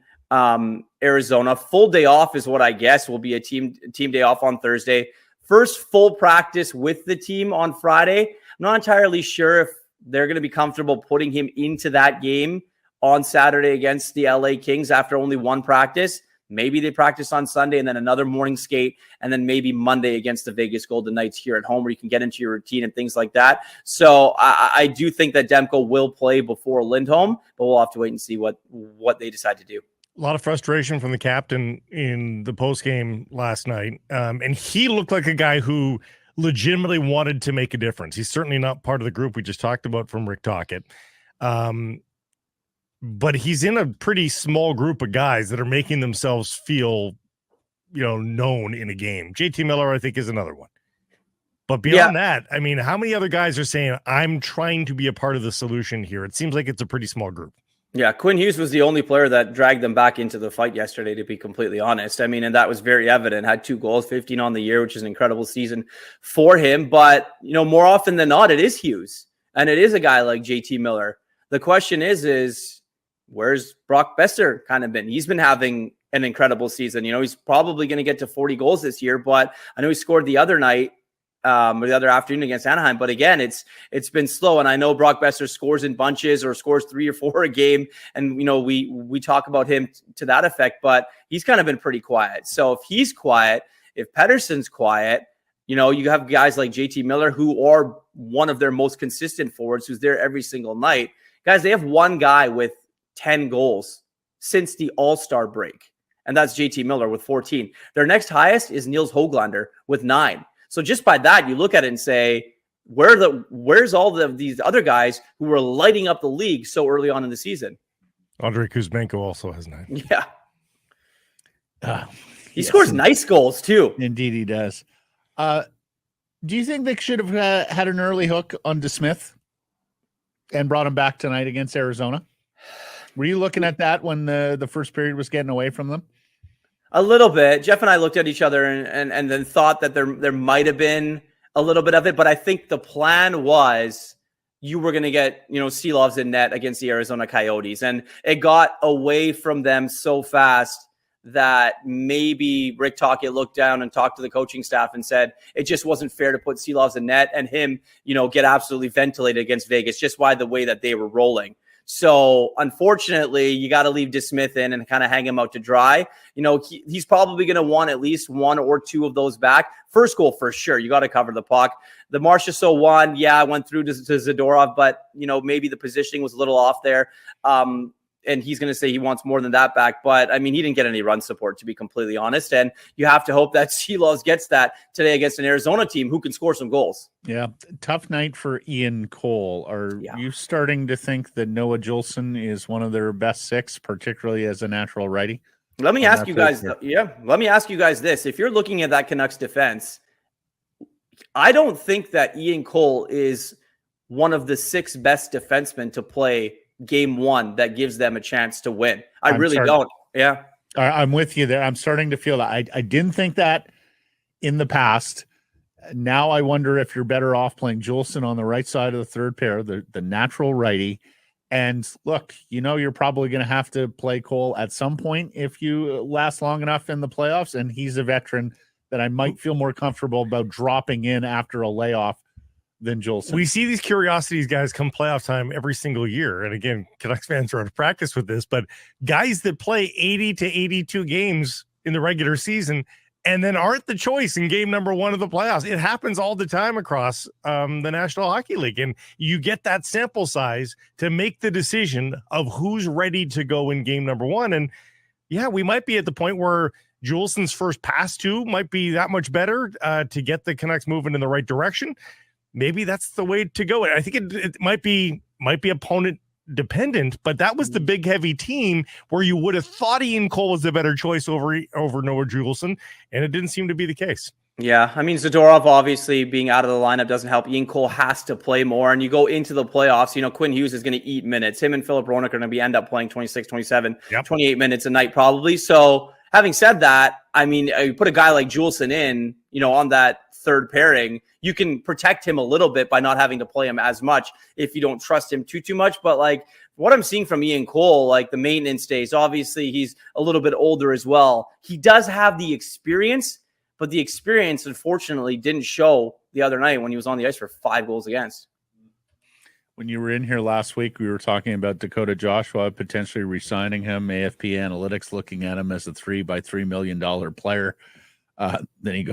Arizona. Full day off is what I guess will be a team day off on Thursday. First full practice with the team on Friday. I'm not entirely sure if they're going to be comfortable putting him into that game on Saturday against the LA Kings after only 1 practice. Maybe they practice on Sunday and then another morning skate, and then maybe Monday against the Vegas Golden Knights here at home where you can get into your routine and things like that. So I do think that Demko will play before Lindholm, but we'll have to wait and see what they decide to do. A lot of frustration from the captain in the postgame last night. And he looked like a guy who legitimately wanted to make a difference. He's certainly not part of the group we just talked about from Rick Tocchet. But he's in a pretty small group of guys that are making themselves feel, known in a game. JT Miller, I think, is another one. But beyond that, I mean, how many other guys are saying, I'm trying to be a part of the solution here? It seems like it's a pretty small group. Yeah, Quinn Hughes was the only player that dragged them back into the fight yesterday, to be completely honest. I mean, and that was very evident. Had 2 goals, 15 on the year, which is an incredible season for him. But, more often than not, it is Hughes. And it is a guy like JT Miller. The question is where's Brock Besser kind of been? He's been having an incredible season. He's probably going to get to 40 goals this year, but I know he scored the other night. Or the other afternoon against Anaheim. But again, it's been slow. And I know Brock Besser scores in bunches or scores 3 or 4 a game. And, we talk about him to that effect, but he's kind of been pretty quiet. So if he's quiet, if Pettersson's quiet, you have guys like JT Miller, who are one of their most consistent forwards, who's there every single night. Guys, they have one guy with 10 goals since the All-Star break. And that's JT Miller with 14. Their next highest is Niels Höglander with 9. So just by that, you look at it and say, where's all of these other guys who were lighting up the league so early on in the season? Andrei Kuzmenko also has 9. Yeah. He scores nice goals too. Indeed he does. Do you think they should have had an early hook on DeSmith and brought him back tonight against Arizona? Were you looking at that when the first period was getting away from them? A little bit. Jeff and I looked at each other and then thought that there might have been a little bit of it, but I think the plan was you were going to get, Seelovs in net against the Arizona Coyotes, and it got away from them so fast that maybe Rick Tocchet looked down and talked to the coaching staff and said it just wasn't fair to put Seelovs in net and him, get absolutely ventilated against Vegas, just by the way that they were rolling. So unfortunately, you got to leave DeSmith in and kind of hang him out to dry. He's probably going to want at least 1 or 2 of those back. First goal for sure. You got to cover the puck. The Marchessault one, I went through to Zadorov, but maybe the positioning was a little off there. And he's going to say he wants more than that back. But, I mean, he didn't get any run support, to be completely honest. And you have to hope that Seelovs gets that today against an Arizona team who can score some goals. Yeah, tough night for Ian Cole. Are you starting to think that Noah Juulsen is one of their best 6, particularly as a natural righty? Let me ask you guys. Let me ask you guys this. If you're looking at that Canucks defense, I don't think that Ian Cole is one of the 6 best defensemen to play game 1 that gives them a chance to win. I really don't. Yeah. I'm with you there. I'm starting to feel that. I didn't think that in the past. Now I wonder if you're better off playing Juulsen on the right side of the third pair, the natural righty. And look, you're probably going to have to play Cole at some point if you last long enough in the playoffs. And he's a veteran that I might feel more comfortable about dropping in after a layoff than Juulsen. We see these curiosities, guys, come playoff time every single year. And again, Canucks fans are out of practice with this, but guys that play 80 to 82 games in the regular season and then aren't the choice in game number 1 of the playoffs. It happens all the time across the National Hockey League. And you get that sample size to make the decision of who's ready to go in game number 1. And we might be at the point where Julesen's first pass might be that much better to get the Canucks moving in the right direction. Maybe that's the way to go. I think it might be opponent dependent, but that was the big heavy team where you would have thought Ian Cole was the better choice over Noah Juulsen, and it didn't seem to be the case. Yeah, I mean, Zadorov obviously being out of the lineup doesn't help. Ian Cole has to play more, and you go into the playoffs, Quinn Hughes is going to eat minutes. Him and Philip Hronek are going to end up playing 26, 27, 28 minutes a night probably. So having said that, I mean, you put a guy like Juulsen in, on that third pairing, you can protect him a little bit by not having to play him as much if you don't trust him too much. But like what I'm seeing from Ian Cole, like the maintenance days, obviously he's a little bit older as well. He does have the experience, but the experience unfortunately didn't show the other night when he was on the ice for 5 goals against. When you were in here last week, we were talking about Dakota Joshua potentially re-signing him. AFP Analytics looking at him as a $3 million player. Then he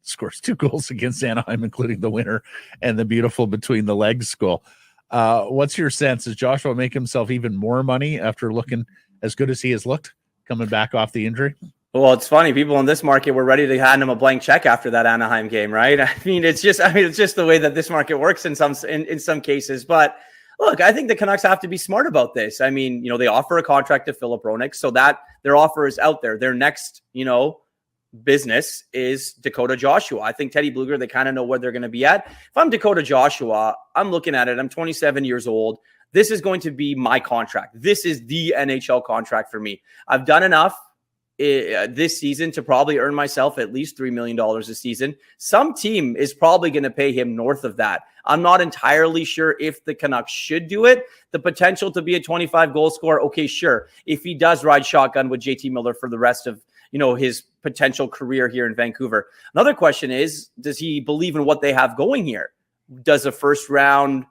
scores 2 goals against Anaheim, including the winner and the beautiful between the legs goal. What's your sense? Does Joshua make himself even more money after looking as good as he has looked coming back off the injury? Well, it's funny. People in this market were ready to hand him a blank check after that Anaheim game, right? I mean, it's just the way that this market works in some cases. But look, I think the Canucks have to be smart about this. I mean, they offer a contract to Philip Hronek, so that their offer is out there. Their next, business is Dakota Joshua. I think Teddy Blueger, they kind of know where they're going to be at. If I'm Dakota Joshua, I'm looking at it. I'm 27 years old. this is going to be my contract. This is the NHL contract for me. I've done enough this season to probably earn myself at least $3 million a season. Some team is probably going to pay him north of that. I'm not entirely sure if the Canucks should do it. The potential to be a 25 goal scorer, okay, sure. If he does ride shotgun with JT Miller for the rest of his potential career here in Vancouver. Another question is, does he believe in what they have going here? Does a first round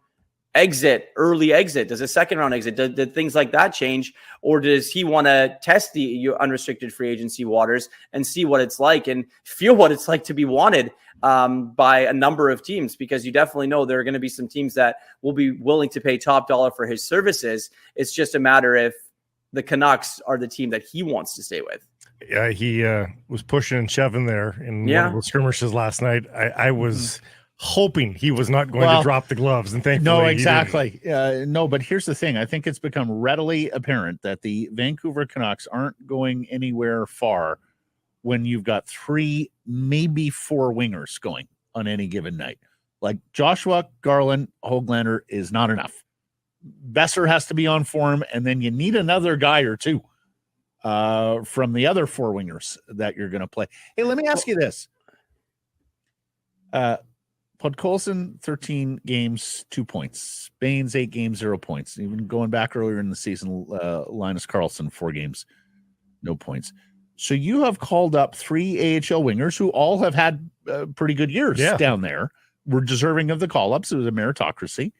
early exit, does a second round exit, did things like that change? Or does he want to test the unrestricted free agency waters and see what it's like and feel what it's like to be wanted by a number of teams? Because you definitely know there are going to be some teams that will be willing to pay top dollar for his services. It's just a matter if the Canucks are the team that he wants to stay with. Yeah, he was pushing and shoving there in one of the skirmishes last night. I was hoping he was not going to drop the gloves, and thankfully no, exactly. No, but here's the thing. I think it's become readily apparent that the Vancouver Canucks aren't going anywhere far when you've got 3, maybe 4 wingers going on any given night. Like Joshua, Garland, Höglander is not enough. Besser has to be on form, and then you need another guy or two from the other 4 wingers that you're going to play. Hey, let me ask you this. Podkolzin, 13 games, 2 points. Baines, 8 games, 0 points. Even going back earlier in the season, Linus Karlsson, 4 games, no points. So you have called up 3 AHL wingers who all have had pretty good years down there. Were deserving of the call-ups. It was a meritocracy.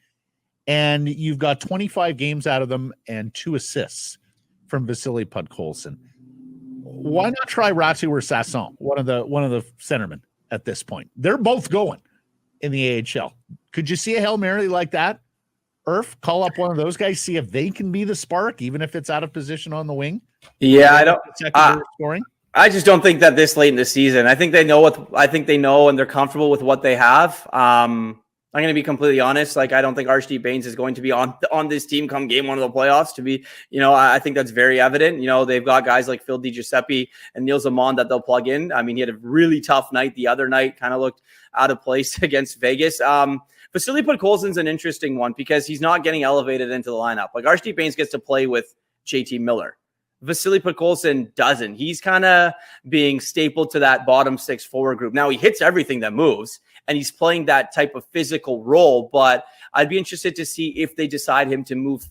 And you've got 25 games out of them and 2 assists from Vasily Podkolzin. Why not try Ratu or Sasson, one of the centermen at this point? They're both going in the AHL. Could you see a Hail Mary like that? Call up one of those guys, see if they can be the spark, even if it's out of position on the wing. Yeah, I don't. Scoring. I just don't think that this late in the season. I think they know and they're comfortable with what they have. I'm going to be completely honest. Like, I don't think Archie Baines is going to be on this team come game 1 of the playoffs. To be, I think that's very evident. They've got guys like Phil DiGiuseppe and Neil Zaman that they'll plug in. I mean, he had a really tough night the other night, kind of looked out of place against Vegas. Vasily Podkolzin's an interesting one because he's not getting elevated into the lineup. Like, Archie Baines gets to play with JT Miller. Vasily Podkolzin doesn't. He's kind of being stapled to that bottom 6 forward group. Now, he hits everything that moves, and he's playing that type of physical role, but I'd be interested to see if they decide to move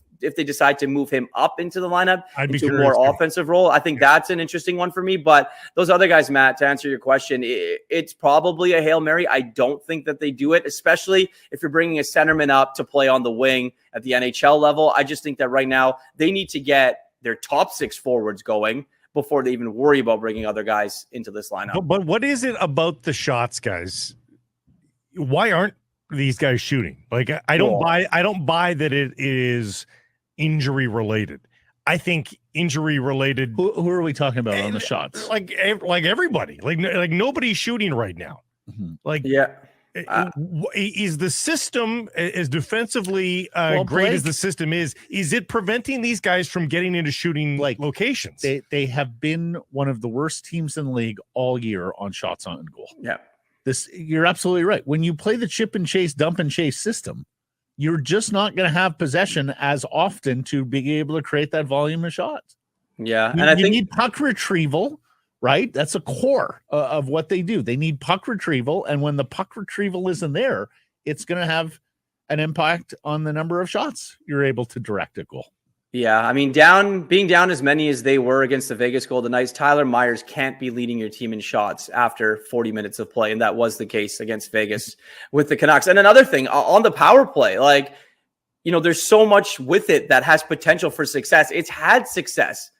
him up into the lineup into a more offensive role. I think that's an interesting one for me, but those other guys, Matt, to answer your question, it's probably a Hail Mary. I don't think that they do it, especially if you're bringing a centerman up to play on the wing at the NHL level. I just think that right now they need to get their top 6 forwards going before they even worry about bringing other guys into this lineup. But what is it about the shots, guys? Why aren't these guys shooting? Like, I don't buy that it is injury related. I think injury related. Who are we talking about on the shots? Like everybody. Like nobody's shooting right now. Mm-hmm. Like, yeah. Is the system as defensively great as the system is it preventing these guys from getting into shooting locations? They have been one of the worst teams in the league all year on shots on goal. Yeah. You're absolutely right. When you play the chip and chase, dump and chase system, you're just not going to have possession as often to be able to create that volume of shots. Yeah. And I think you need puck retrieval, right? That's a core of what they do. They need puck retrieval. And when the puck retrieval isn't there, it's going to have an impact on the number of shots you're able to direct at goal. Yeah, I mean, being down as many as they were against the Vegas Golden Knights, Tyler Myers can't be leading your team in shots after 40 minutes of play, and that was the case against Vegas with the Canucks. And another thing, on the power play, there's so much with it that has potential for success. It's had success.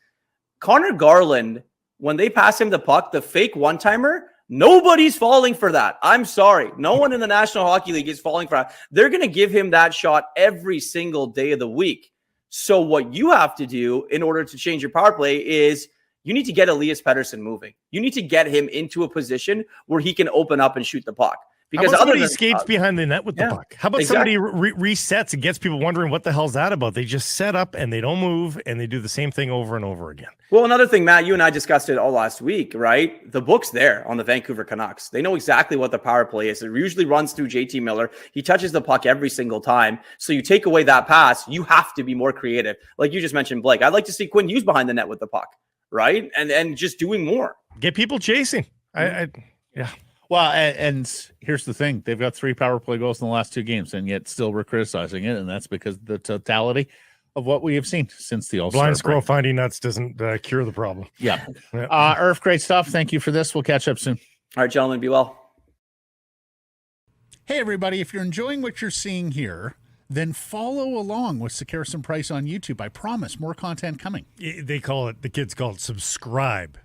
Connor Garland, when they pass him the puck, the fake one-timer, nobody's falling for that. I'm sorry. No one in the National Hockey League is falling for that. They're going to give him that shot every single day of the week. So what you have to do in order to change your power play is you need to get Elias Pettersson moving. You need to get him into a position where he can open up and shoot the puck. Because how about somebody skates behind the net with the puck? How about somebody resets and gets people wondering what the hell's that about? They just set up and they don't move and they do the same thing over and over again. Well, another thing, Matt, you and I discussed it all last week, right? The book's there on the Vancouver Canucks. They know exactly what the power play is. It usually runs through JT Miller. He touches the puck every single time. So you take away that pass, you have to be more creative. Like you just mentioned, Blake, I'd like to see Quinn Hughes behind the net with the puck, right? And just doing more. Get people chasing. Yeah. Well, and here's the thing. They've got 3 power play goals in the last 2 games, and yet still we're criticizing it, and that's because of the totality of what we have seen since the All-Star Blind squirrel break. finding nuts doesn't cure the problem. Yeah. Irf, great stuff. Thank you for this. We'll catch up soon. All right, gentlemen, be well. Hey, everybody. If you're enjoying what you're seeing here, then follow along with Sekeres Price on YouTube. I promise more content coming. The kids call it subscribe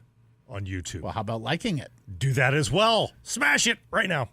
on YouTube. Well, how about liking it? Do that as well. Smash it right now.